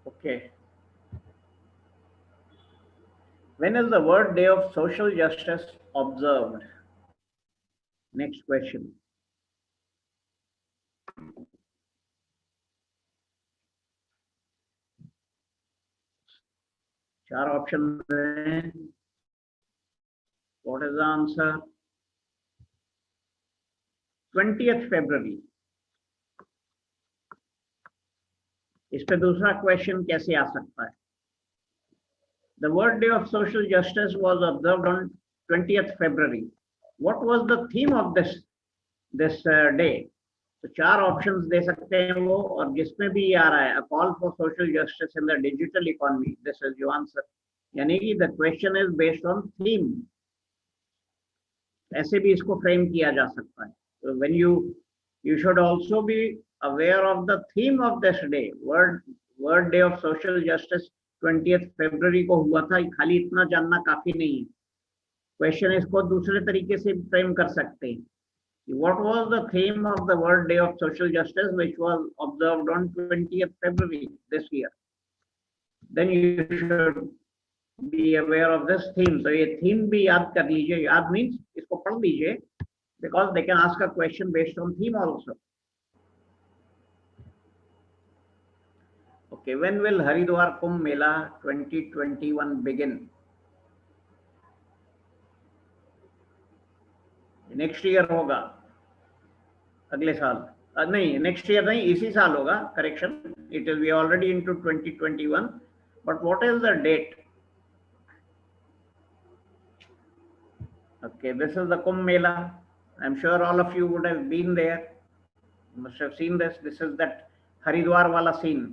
Okay. When is the World Day of Social Justice observed? Next question. चार options हैं. What is the answer? 20th February. इस पे दूसरा question कैसे आ सकता है? The World Day of Social Justice was observed on 20th February. What was the theme of this day? तो 4 ऑप्शंस दे सकते हैं वो, और जिसमें भी ये आ रहा है, a call for social justice in the digital economy, this is your answer. यानी कि the question is based on theme. ऐसे भी इसको फ्रेम किया जा सकता है. So when you should also be aware of the theme of this day. World Day of Social Justice 20th February को हुआ था. खाली इतना जानना काफी नहीं है. क्वेश्चन इसको दूसरे तरीके से फ्रेम कर सकते हैं. What was the theme of the World Day of Social Justice, which was observed on 20th February this year? Then you should be aware of this theme. So ये theme भी याद कर लीजिए. याद means इसको पढ़ लीजिए, because they can ask a question based on theme also. Okay, when will Haridwar Kumbh Mela 2021 begin? Next year होगा, अगले साल. नहीं, नेक्स्ट ईयर नहीं, इसी साल होगा. Correction, it is we already into 2021, but what is the date? Okay, this is the Kumbh Mela. I'm sure all of you would have been there. You must have seen this. This is that Haridwar वाला scene.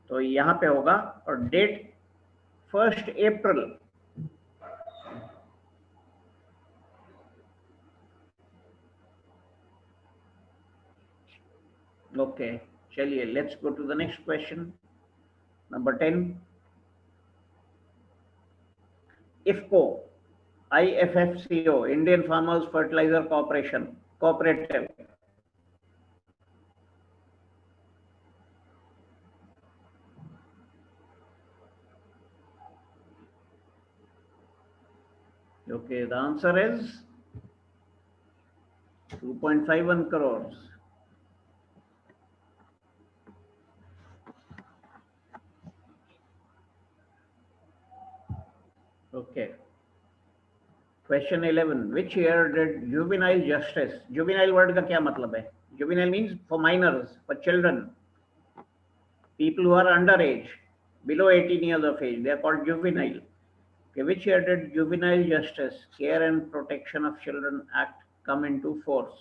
तो यहाँ पे होगा, और date 1 अप्रैल. Okay, चलिए, let's go to the next question. Number 10. IFFCO, IFFCO, Indian Farmers Fertilizer Cooperative. Okay, the answer is 2.51 crores. Okay. Question 11. Which year did juvenile justice? Juvenile word का क्या मतलब है? Juvenile means for minors, for children, people who are underage, below 18 years of age. They are called juvenile. Okay, which year did Juvenile Justice, Care and Protection of Children Act come into force?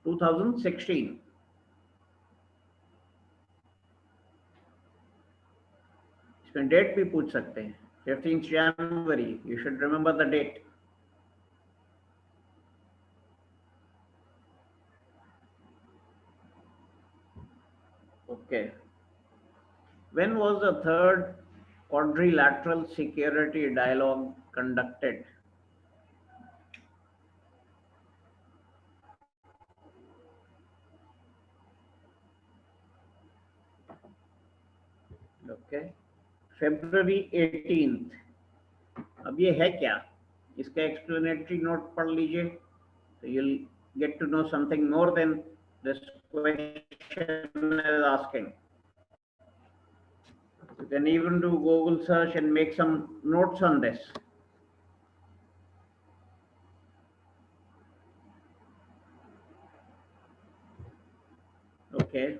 Two 2016. इसमें date भी पूछ सकते हैं. 15th January. You should remember the date. Okay. When was the third quadrilateral security dialogue conducted? Okay, February 18th, अब ये है क्या, इसका एक्सप्लेनेटरी नोट पढ़ लीजिए, तो you'll get to know something more than this question is asking. You can even do Google search and make some notes on this. Okay.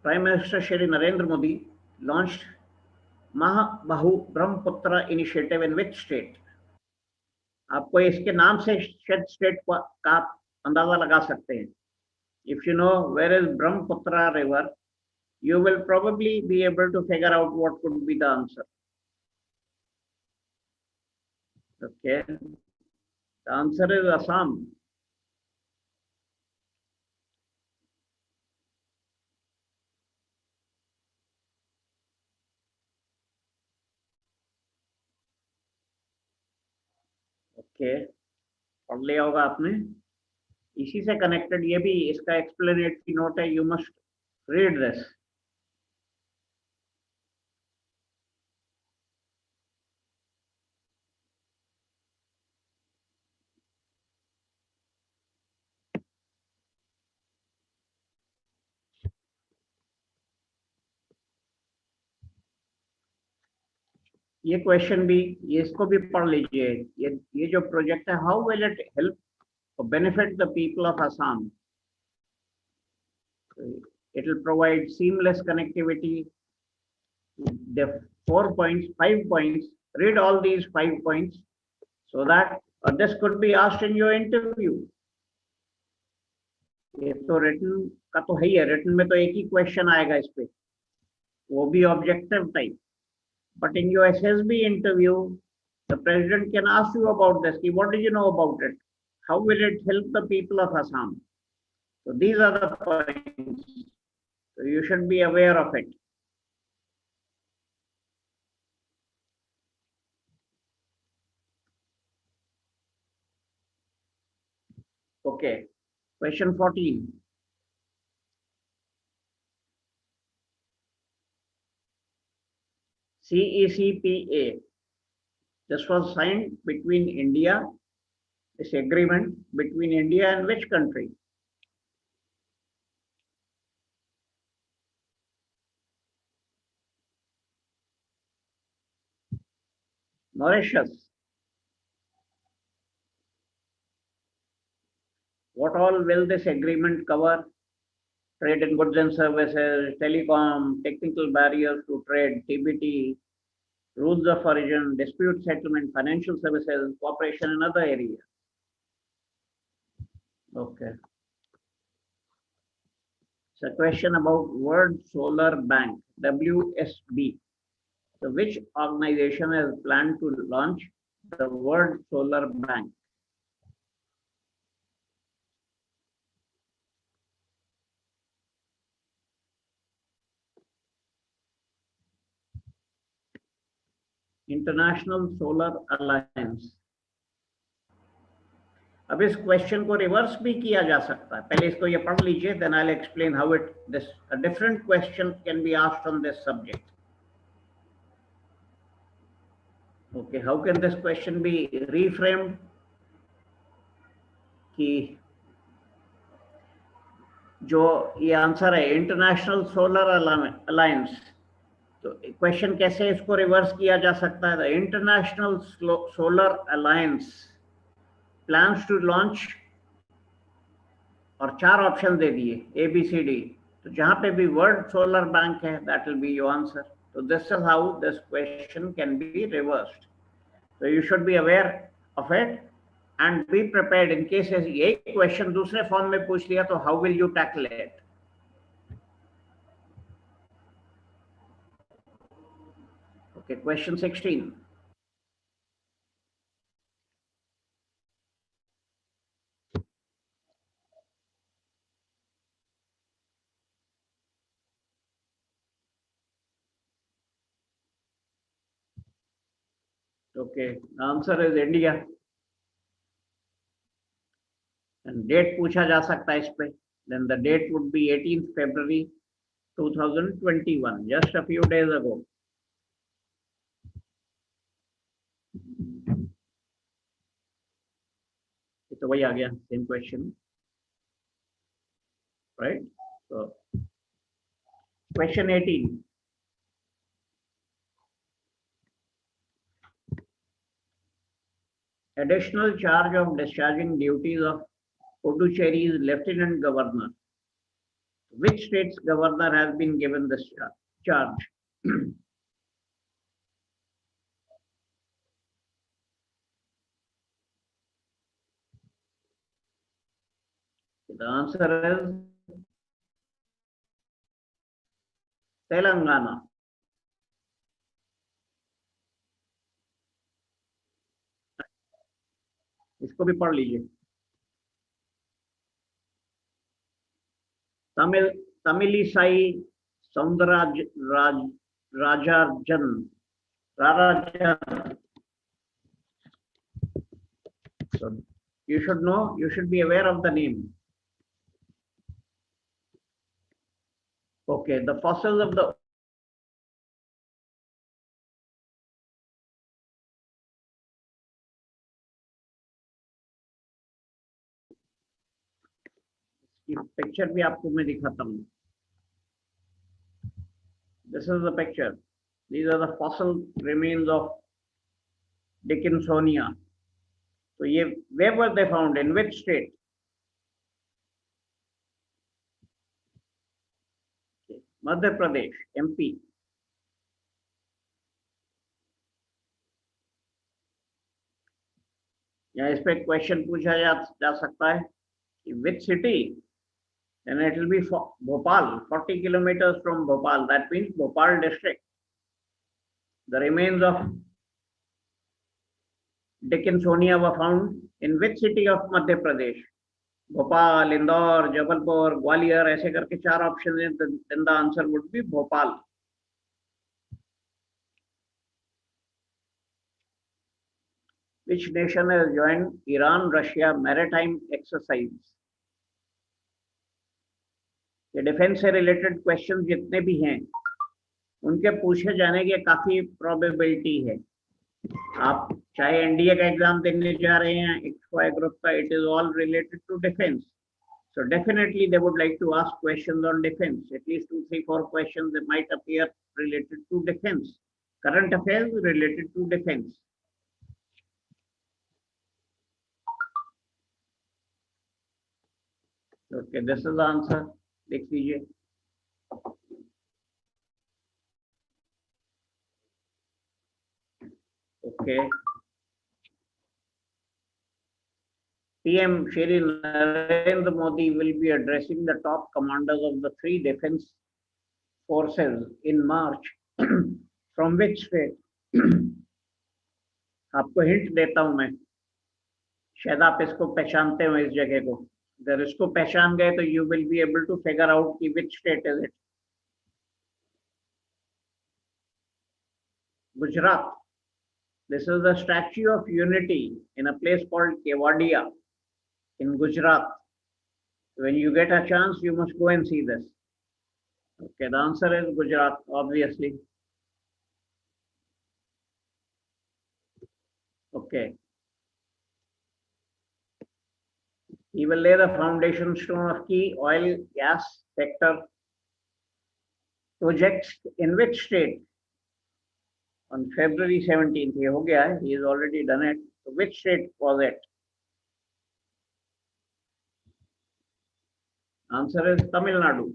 Prime Minister Shri Narendra Modi launched Mahabahu Brahmaputra initiative in which state? आपको इसके नाम से शायद state का अंदाजा लगा सकते हैं. If you know where is Brahmaputra river, you will probably be able to figure out what could be the answer. Okay, the answer is Assam. Okay, पढ़ लिया होगा आपने. इसी से कनेक्टेड ये भी इसका एक्सप्लेनेटरी नोट है, यू मस्ट रीड दिस. ये क्वेश्चन भी, ये इसको भी पढ़ लीजिए. ये जो प्रोजेक्ट है, how will it help or benefit the people of Assam? It will provide seamless connectivity. The 4 points, 5 points. Read all these 5 points so that this could be asked in your interview. ये तो written का तो है ही है, written में तो एक ही क्वेश्चन आएगा इस पे, वो भी objective type. But in your SSB interview, the president can ask you about this. What did you know about it? How will it help the people of Assam? So these are the points. So you should be aware of it. Okay. Question 14. CECPA. This was signed between India, this agreement between India and which country? Mauritius. What all will this agreement cover? Trade in goods and services, telecom, technical barriers to trade, TBT, rules of origin, dispute settlement, financial services, cooperation in other areas. Okay. So question about World Solar Bank, WSB. So which organization has planned to launch the World Solar Bank? International solar alliance. अब इस question को reverse भी किया जा सकता है. पहले इसको ये पढ़ लीजिए, then I will explain how it this a different question can be asked on this subject. Okay, how can this question be reframed कि जो ये आंसर है इंटरनेशनल सोलर अलायंस, तो क्वेश्चन कैसे इसको रिवर्स किया जा सकता है? The international solar alliance plans to launch, और 4 ऑप्शन दे दिए ABCD, तो जहां पे भी वर्ल्ड सोलर बैंक है that will be your answer. तो this is how this question can be reversed. So you should be aware of it and be prepared in case ये question दूसरे form में पूछ लिया, तो how will you tackle it? Okay, question 16. Okay, the answer is India. And date पूछा जा सकता है इस पे, then the date would be 18th February 2021, just a few days ago. तो वही आ गया, same question, right? So question 18. Additional charge of discharging duties of Puducherry's Lieutenant Governor. Which state's governor has been given this charge? The answer is Telangana. इसको भी पढ़ लीजिए. Tamilisai Rajajan. So you should know, you should be aware of the name. Okay, the fossils of the picture भी आपको मैं दिखाता हूँ. This is the picture. These are the fossil remains of Dickinsonia. So ये where were they found? In which state? Madhya Pradesh, MP. या इस पे question पूछा जा सकता है कि which city? Then it will be Bhopal, 40 kilometers from Bhopal. That means Bhopal district. The remains of Dickinsonia were found in which city of Madhya Pradesh? Bhopal, Indore, Jabalpur, Gwalior, ऐसे करके 4 options हैं. Then the answer would be Bhopal. Which nation has joined Iran-Russia maritime exercise? ये defence से related question जितने भी हैं उनके पूछे जाने की काफी प्रोबेबिलिटी है. आप चाहे एनडीए का एग्जाम देने जा रहे हैं, XY ग्रुप का, it is all related to defence. So definitely they would like to ask questions on defense. At least 2, 3, 4 questions that might appear related to defense. Current affairs related to defense. Okay, this is the answer. देख लीजिए. Okay. PM Shri Narendra Modi will be addressing the top commanders of the 3 defense forces in March. From which state? आपको hint देता हूं मैं, शायद आप इसको पहचानते हो इस जगह को. अगर इसको पहचान गए तो you will be able to figure out कि which state is it. Gujarat. This is the Statue of Unity in a place called Kewadia in Gujarat. When you get a chance, you must go and see this. Okay, the answer is Gujarat, obviously. Okay. He will lay the foundation stone of key oil gas sector projects in which state? On February 17th. He ho gaya hai. He has already done it. So which state was it? Answer is Tamil Nadu.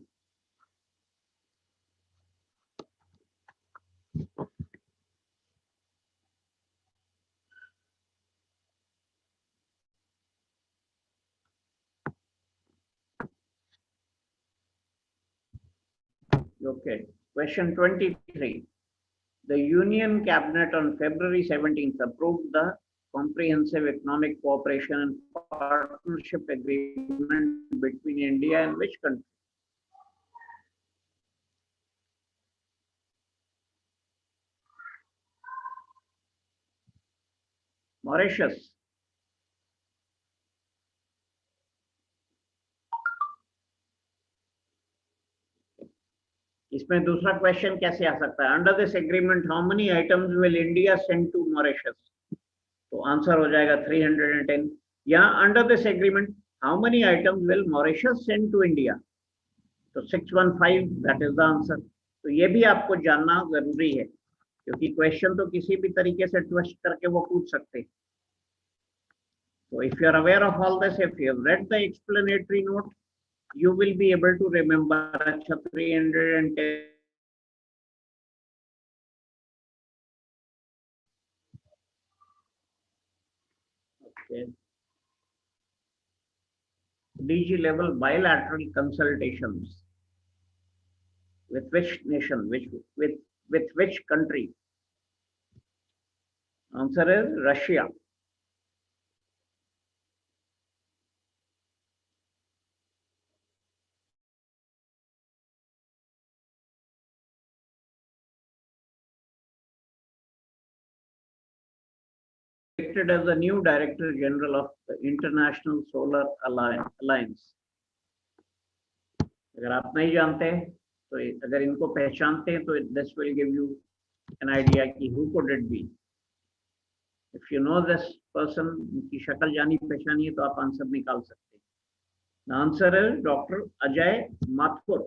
Okay. Question 23. The Union Cabinet on February 17th approved the Comprehensive Economic Cooperation and Partnership Agreement between India and which country? Mauritius. इसमें दूसरा question कैसे आ सकता है, under this agreement how many items will India send to Mauritius, तो answer हो जाएगा 310। या under this agreement how many items will Mauritius send to India, तो 615, दैट इज द आंसर। तो ये भी आपको जानना जरूरी है, क्योंकि क्वेश्चन तो किसी भी तरीके से ट्विस्ट करके वो पूछ सकते हैं। So if you are aware of all this, if you have read the explanatory note, you will be able to remember 310. Okay. DG level bilateral consultations with which nation, with which country? Answer is Russia. Elected as the new Director General of the International Solar Alliance. अगर आप नहीं जानते हैं तो अगर इनको पहचानते हैं तो this will give you an idea कि who could it be. If you know this person, उनकी शक्ल जानी पहचानी है तो आप आंसर निकाल सकते हैं। The answer is Dr. Ajay Mathur.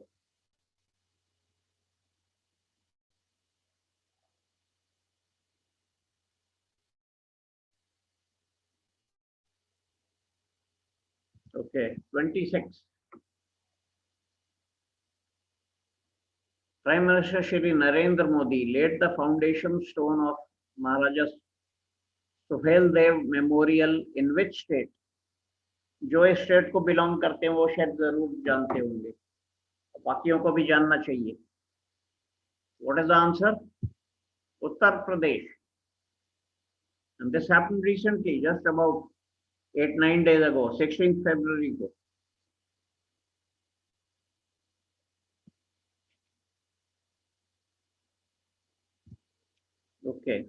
Okay, 26. Prime Minister Shri Narendra Modi laid the foundation stone of Maharaja Suhail Dev Memorial in which state? जो इस स्टेट को बिलोंग करते हैं वो शायद जरूर जानते होंगे, बाकियों को भी जानना चाहिए। What is the answer? Uttar Pradesh. And this happened recently, just about 8-9 days ago, 16th February को। Okay.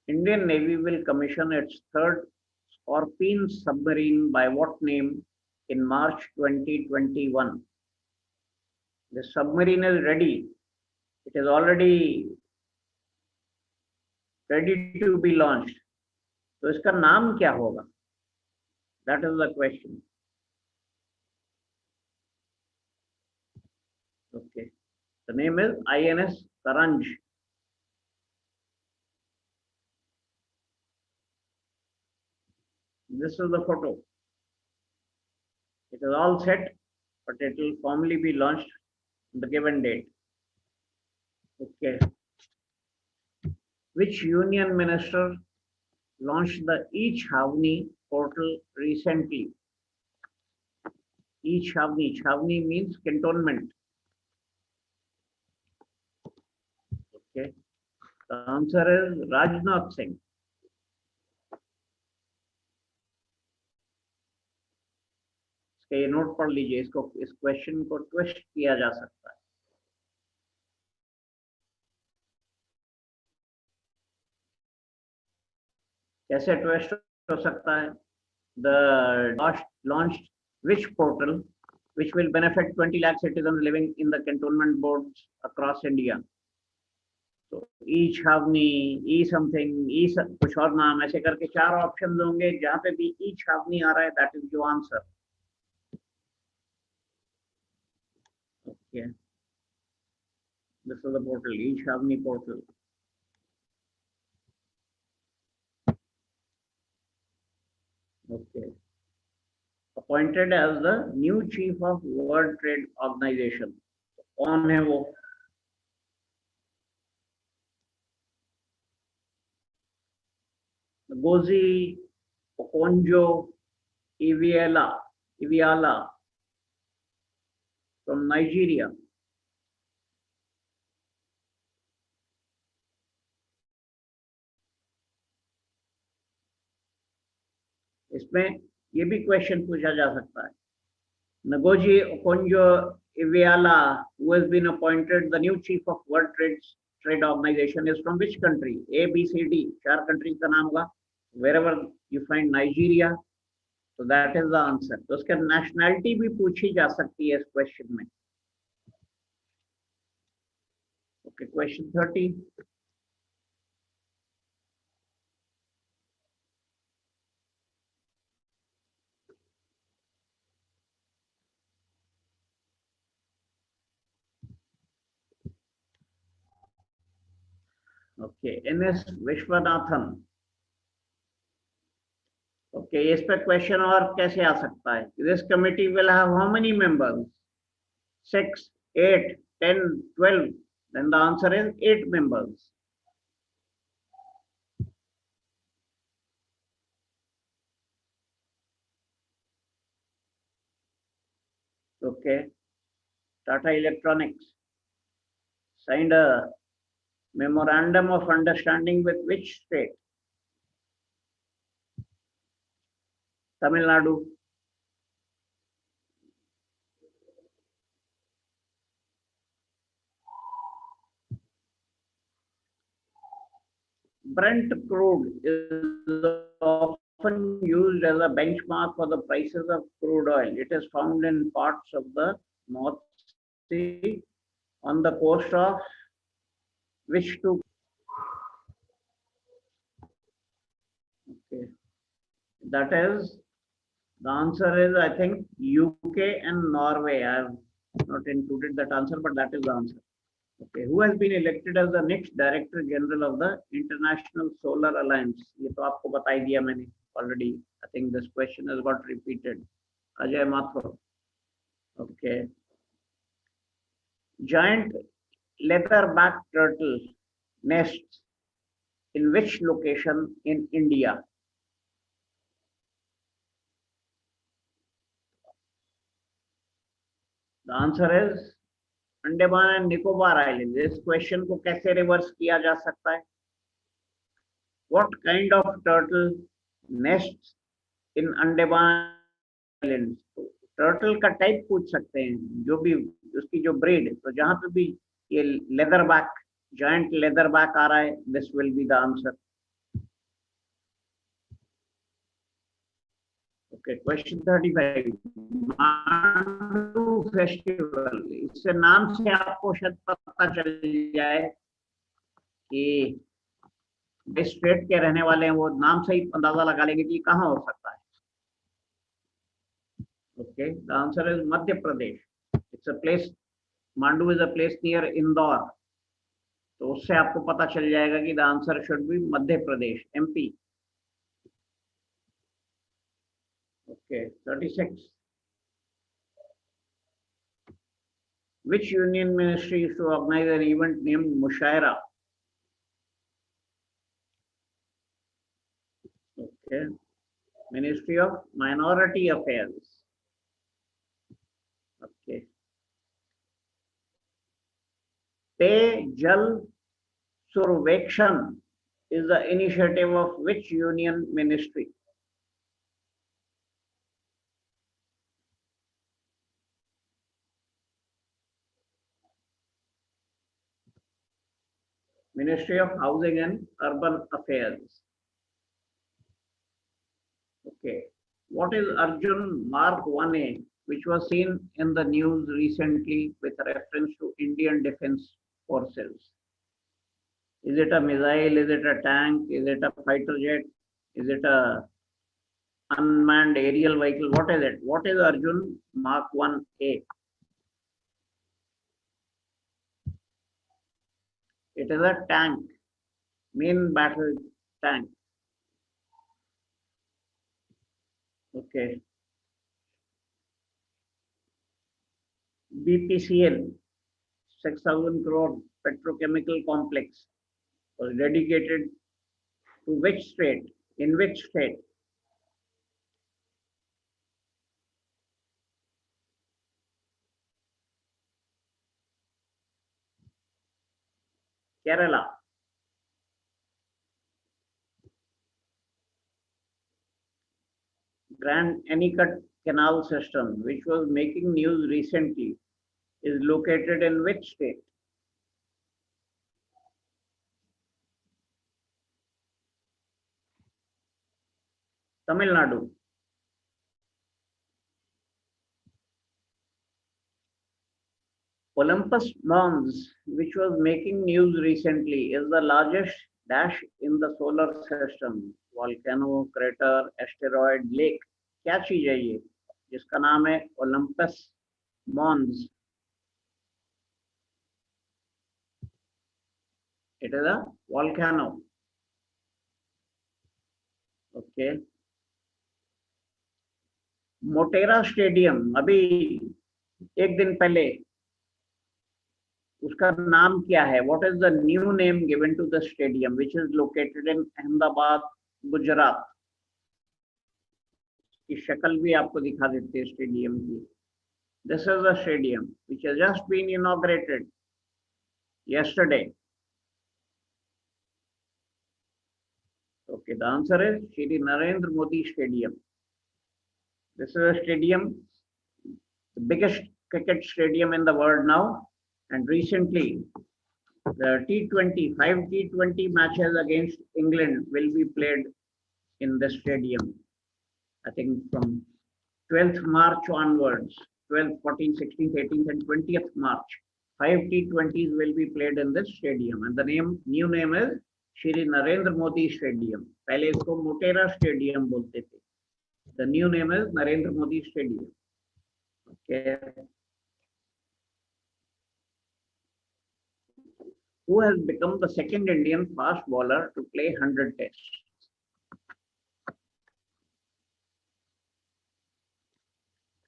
Indian Navy will commission its third Scorpene submarine by what name in March 2021? The submarine is ready. It is already ready to be launched. तो इसका नाम क्या होगा? That is the question. Okay. The name is INS Karanj. This is the photo. It is all set, but it will formally be launched on the given date. Okay. Which union minister launched the eChhavni portal recently? eChhavni. Chhavni means cantonment. Okay. The answer is Rajnath Singh. ये note पढ़ लीजिए, इसको, इस question को twist किया जा सकता है। कैसे ट्विस्ट हो सकता है? The launched which portal which will benefit 20 lakh citizens living in the cantonment boards across India? तो eChhavni, e something, कुछ और नाम, ऐसे करके 4 ऑप्शन होंगे, जहां पे भी eChhavni आ रहा है, that is your answer. Okay. This is the portal, eChhavni portal. Okay. Appointed as the new chief of World Trade Organization. कौन है वो? Ngozi Okonjo-Iweala from Nigeria. इसमें ये भी क्वेश्चन पूछा जा सकता है। Ngozi Okonjo-Iweala, who has been appointed the new chief of World Trade Organization, is from which country? A, B, C, D. 4 countries का नाम होगा. Wherever you find Nigeria, so that is the answer. तो उसका nationality भी पूछी जा सकती है इस क्वेश्चन में. Okay, question 30. Okay, NS Viswanathan. Okay, इस पे क्वेश्चन और कैसे आ सकता है? This committee will have how many members? 6, 8, 10, 12? Then the answer is 8 members. Okay, Tata Electronics signed a memorandum of understanding with which state? Tamil Nadu. Brent crude is often used as a benchmark for the prices of crude oil. It is found in parts of the North Sea on the coast of which two? Okay, that is, the answer is, I think, UK and Norway. I have not included that answer, but that is the answer. Okay, who has been elected as the next Director General of the International Solar Alliance? ये तो आपको बता ही दिया मैंने already. I think this question has got repeated. Ajay Mathur. Okay. Giant leatherback turtle nests in which location in India? The answer is Andaman and Nicobar island. इस question को कैसे reverse किया जा सकता है? What kind of turtle nest in Andaman island? Turtle का type पूछ सकते हैं, जो भी उसकी जो ब्रीड, तो जहां पे भी ये लेदरबैक, जायंट लेदरबैक आ रहा है, this will be the answer. Okay, question 35। Mandu festival, इससे नाम से आपको शायद पता चल जाए कि स्टेट के रहने वाले हैं, वो नाम से ही अंदाजा लगा लेंगे कि कहाँ हो सकता है। Okay, the answer is Madhya Pradesh. It's a place, Mandu is a place near Indore, तो उससे आपको पता चल जाएगा कि the answer should be Madhya Pradesh, MP। Okay, 36। Which union ministry is to organize an event named Mushaira? Okay, Ministry of Minority Affairs. Okay. Pay Jal Survekshan is the initiative of which union ministry? Ministry of Housing and Urban Affairs. Okay. What is Arjun Mark 1A, which was seen in the news recently with reference to Indian Defence Forces? Is it a missile? Is it a tank? Is it a fighter jet? Is it a unmanned aerial vehicle? What is it? What is Arjun Mark 1A? It is a tank, main battle tank. Okay. BPCL, 6,000 crore petrochemical complex, was dedicated to which state? In which state? Kerala. Grand Anicut Canal System, which was making news recently, is located in which state? Tamil Nadu. Olympus Mons, which was making news recently, is the largest dash in the solar system. Volcano, crater, asteroid, lake. क्या चीज है ये जिसका नाम है Olympus Mons? It is a volcano. Okay. Motera stadium अभी एक दिन पहले उसका नाम क्या है? What is the new name given to the stadium which is located in Ahmedabad, Gujarat? की शक्ल भी आपको दिखा देते हैं स्टेडियम की. This is a stadium which has just been inaugurated yesterday. Okay, the answer is Shri Narendra Modi Stadium. This is a stadium, the biggest cricket stadium in the world now, and recently the five T20 matches against England will be played in this stadium. I think from 12th March onwards, 12th, 14th, 16th, 18th and 20th March, 5 T20s will be played in this stadium, and the new name is Shri Narendra Modi Stadium. पहले इसको Motera stadium बोलते थे. The new name is Narendra Modi Stadium. Okay. Who has become the second Indian fast bowler to play 100 tests?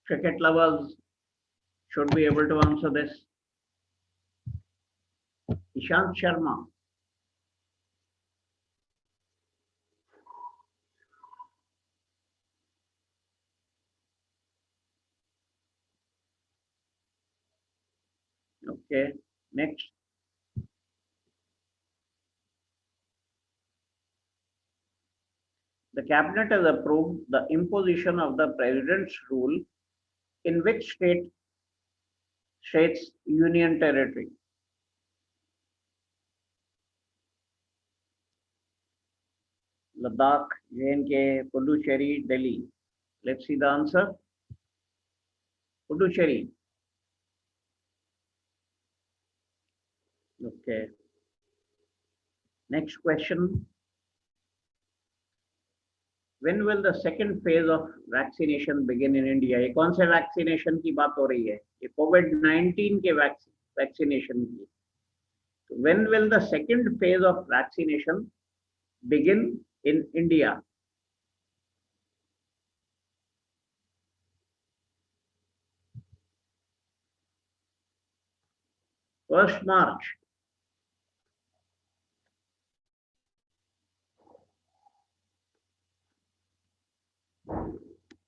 Cricket lovers should be able to answer this. Ishant Sharma. Okay, next. The cabinet has approved the imposition of the president's rule in which state's union territory? Ladakh, J&K, Puducherry, Delhi. Let's see the answer. Puducherry. Okay. Next question. When will the second phase of vaccination begin in India? ये कौन से vaccination की बात हो रही है? ये COVID-19 के वैक्सीनेशन की. When will the second phase of vaccination begin in India? First March.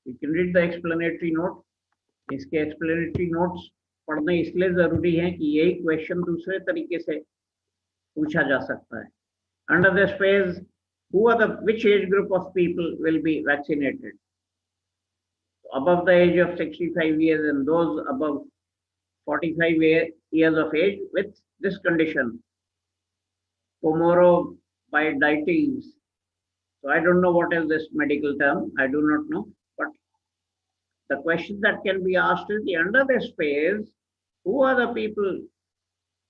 You can read the explanatory note. इसके explanatory notes पढ़ने इसलिए जरूरी है कि यही क्वेश्चन दूसरे तरीके से पूछा जा सकता है. Under this phase, which age group of people will be vaccinated? Above the age of 65 years and those above 45 years of age with this condition, comorbidities. So I don't know what is this medical term. I do not know. But the question that can be asked is, under this phase, who are the people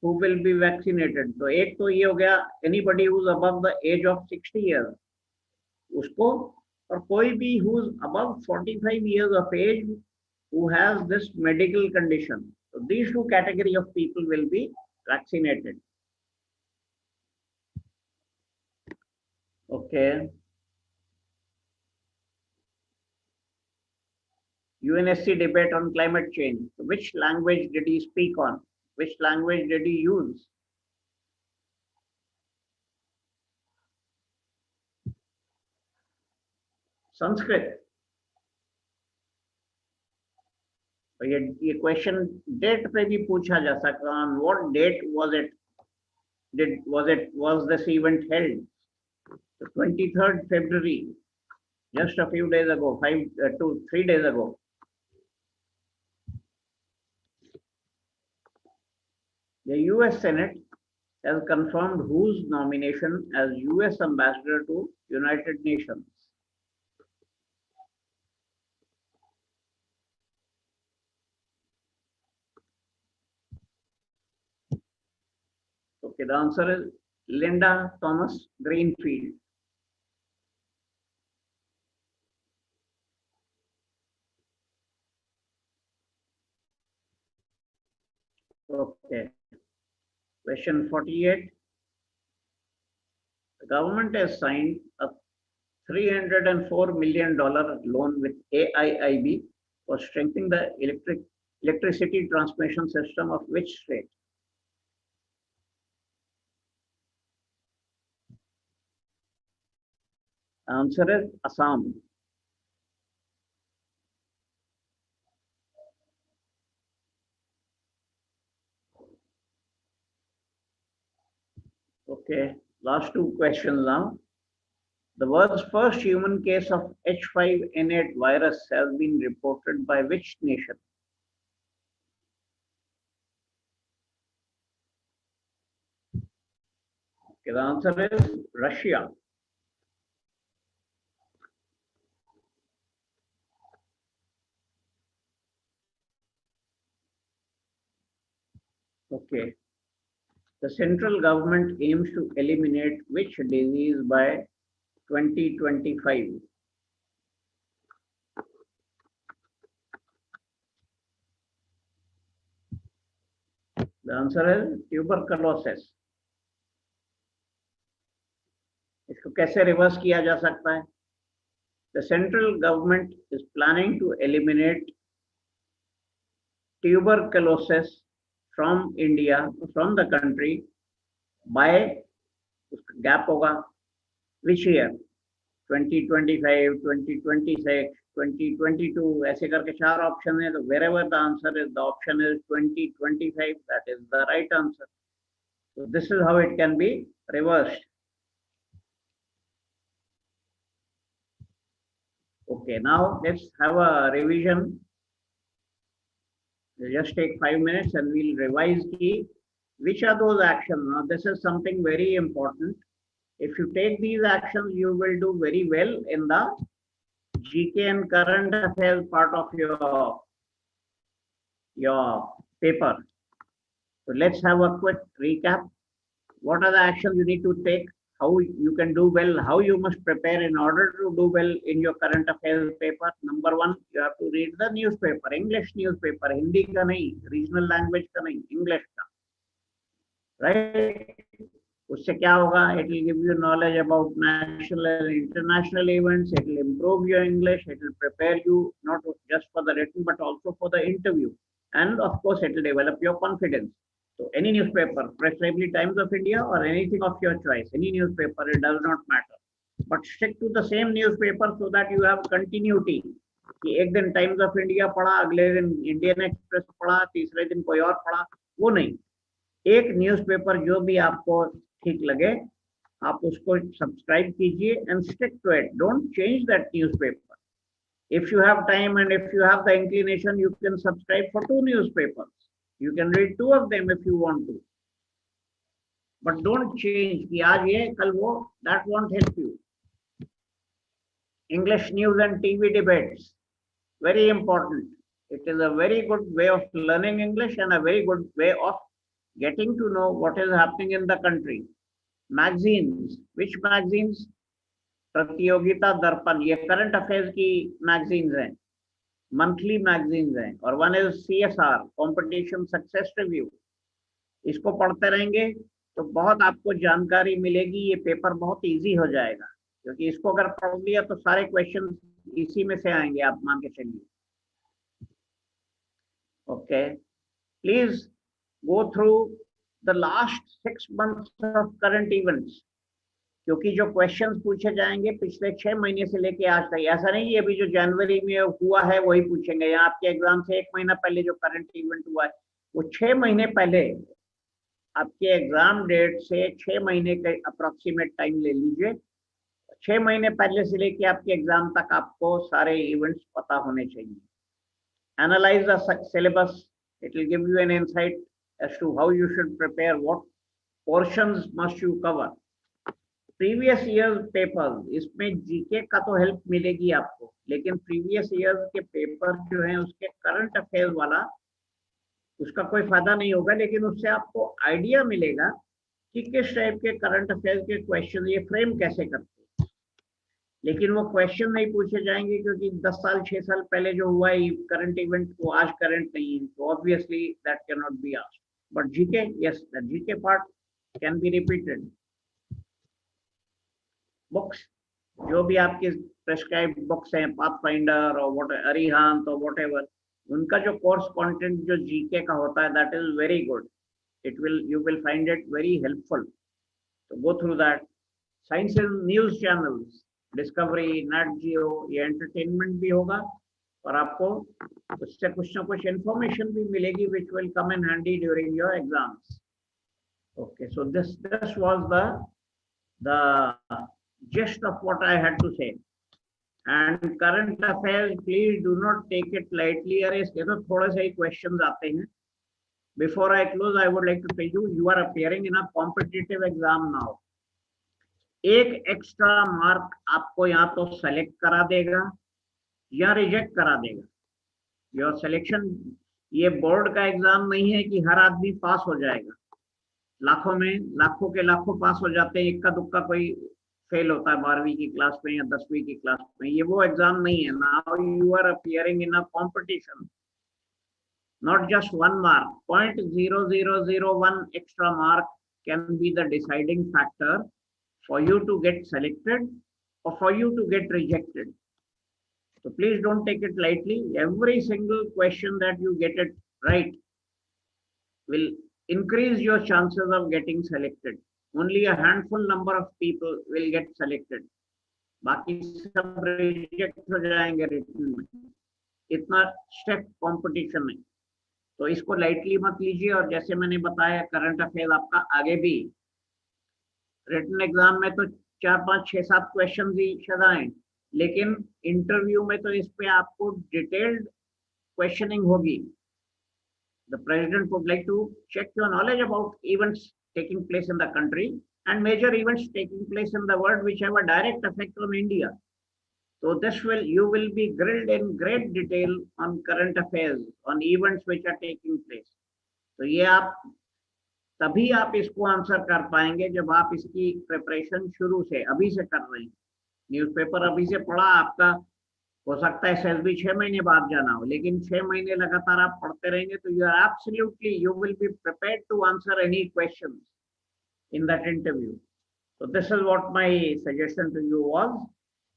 who will be vaccinated? So एक तो ये हो गया, anybody who's above the age of 60 years, उसको, और कोई भी who's above 45 years of age who has this medical condition. So these two category of people will be vaccinated. Okay. UNSC debate on climate change. Which language did he speak on? Which language did he use? Sanskrit. तो ये question date पे भी पूछा जा सकता है. What date was it? Was this event held? The 23rd February, just a few days ago, 3 days ago. The US Senate has confirmed whose nomination as US ambassador to United Nations? Okay, the answer is Linda Thomas Greenfield. Okay, question 48. The government has signed a $304 million loan with AIIB for strengthening the electricity transmission system of which state? Answer is Assam. Okay, last two questions now. The world's first human case of H5N8 virus has been reported by which nation? Okay, the answer is Russia. Okay. The central government aims to eliminate which disease by 2025? The answer is tuberculosis. इसको कैसे reverse किया जा सकता है? The central government is planning to eliminate tuberculosis from India, from the country by gap होगा which year? 2025, 2026, 2022 ऐसे करके चार ऑप्शन है. तो wherever the answer is, the option is 2025. That is the right answer. So this is how it can be reversed. Okay, now let's have a revision. We'll just take 5 minutes and we'll revise the which are those actions. Now this is something very important. If you take these actions, you will do very well in the GK and current affairs part of your paper. So let's have a quick recap. What are the actions you need to take? How you can do well? How you must prepare in order to do well in your current affairs paper? Number one, you have to read the newspaper, English newspaper, Hindi का नहीं, regional language का नहीं, English का, right? उससे क्या होगा? It will give you knowledge about national and international events. It will improve your English. It will prepare you not just for the written but also for the interview. And of course, it will develop your confidence. So any newspaper, preferably Times of India or anything of your choice, any newspaper, it does not matter. But stick to the same newspaper so that you have continuity. कि एक दिन times of India पढ़ा, अगले दिन Indian express पढ़ा, तीसरे दिन कोई और पढ़ा, वो नहीं. एक न्यूज़पेपर जो भी आपको ठीक लगे, आप उसको सब्सक्राइब कीजिए and stick to it. Don't change that newspaper. If you have time and if you have the inclination, you can subscribe for 2 newspapers. You can read 2 of them if you want to. But don't change कि आज ये कल वो. That won't help you. English news and TV debates, very important. It is a very good way of learning English and a very good way of getting to know what is happening in the country. Magazines, which magazines? प्रतियोगिता दर्पण, ये current affairs की magazines हैं, monthly magazines हैं. और one is CSR, competition success review. इसको पढ़ते रहेंगे तो बहुत आपको जानकारी मिलेगी. ये पेपर बहुत इजी हो जाएगा क्योंकि इसको अगर पढ़ लिया तो सारे क्वेश्चन इसी में से आएंगे, आप मान के चलिए. Okay, please go through the last 6 months of current events, क्योंकि जो क्वेश्चंस पूछे जाएंगे पिछले 6 महीने से लेके आज तक. ऐसा नहीं है अभी जो जनवरी में हुआ है वही पूछेंगे. या आपके एग्जाम से 1 महीना पहले जो करंट इवेंट हुआ है वो 6 महीने पहले, आपके एग्जाम डेट से 6 महीने का अप्रोक्सीमेट टाइम ले लीजिए. 6 महीने पहले से लेके आपके एग्जाम तक आपको सारे इवेंट्स पता होने चाहिए. Analyze the syllabus. It will give you an insight as to how you should prepare, what portions must you cover. Previous year paper, इसमें जीके का तो हेल्प मिलेगी आपको, लेकिन प्रीवियस ईयर के पेपर जो हैं उसके करंट अफेयर वाला उसका कोई फायदा नहीं होगा, लेकिन उससे आपको आइडिया मिलेगा कि किस टाइप के करंट अफेयर्स के क्वेश्चन ये फ्रेम कैसे करते हैं। लेकिन वो क्वेश्चन नहीं पूछे जाएंगे क्योंकि 10 साल 6 साल पहले जो हुआ है करंट इवेंट वो आज करंट नहीं है, तो obviously that can not be asked. But GK, yes, the GK part can be repeated. Books, जो भी आपके प्रेस्क्राइब बुक्स हैं, पाथफाइंडर और व्हाट अरिहंत और व्हाटएवर, उनका जो कोर्स कंटेंट जो जीके का होता है that is very good. It will, you will find it very helpful, तो go through that. Science and news channels, Discovery, Nat Geo, ये एंटरटेनमेंट भी होगा और आपको उससे कुछ ना कुछ इंफॉर्मेशन भी मिलेगी which will come in handy during your exams. Okay, so this was the gist of what I had to say. And current affairs, please do not take it lightly. अरे इसके तो थोड़े से ही questions आते हैं. Before I close, I would like to tell you, you are appearing in a competitive exam now. एक extra mark आपको या तो सेलेक्ट करा देगा या रिजेक्ट करा देगा। योर सिलेक्शन, ये बोर्ड का एग्जाम नहीं है कि हर आदमी पास हो जाएगा। लाखों में लाखों के लाखों पास हो जाते हैं, इक्का दुक्का कोई फेल होता है 12वीं की क्लास में या 10वीं की क्लास में। ये वो एग्जाम नहीं है। Now you are appearing in a competition, not just 1 mark, 0.0001 extra mark can be the deciding factor for you to get selected or for you to get rejected. So please don't take it lightly. Every single question that you get it right will increase your chances of getting selected. Only a handful number of people will get selected. बाकी सब reject हो जाएंगे written में। इतना step competition है, तो इसको lightly मत लीजिए। और जैसे मैंने बताया, करंट अफेयर आपका आगे भी रिटन एग्जाम में तो 4 5 6 7 क्वेश्चन ही शायद आए, लेकिन इंटरव्यू में तो इस पे आपको डिटेल्ड क्वेश्चनिंग होगी। The president would like to check your knowledge about events taking place in the country and major events taking place in the world which have a direct effect on India. So this will, you will be grilled in great detail on current affairs, on events which are taking place. तो ये आप तभी आप इसको answer कर पाएंगे जब आप इसकी प्रिपरेशन शुरू से अभी से कर रहे हैं। न्यूज़पेपर अभी से पढ़ा आपका, हो सकता है एसएसबी 6 महीने बाद जाना हो, लेकिन 6 महीने लगातार आप पढ़ते रहेंगे तो you are absolutely, you will be prepared to answer any questions in that interview. So this is what my suggestion to you was,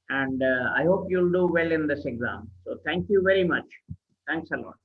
and I hope you'll do well in this exam. So thank you very much. Thanks a lot.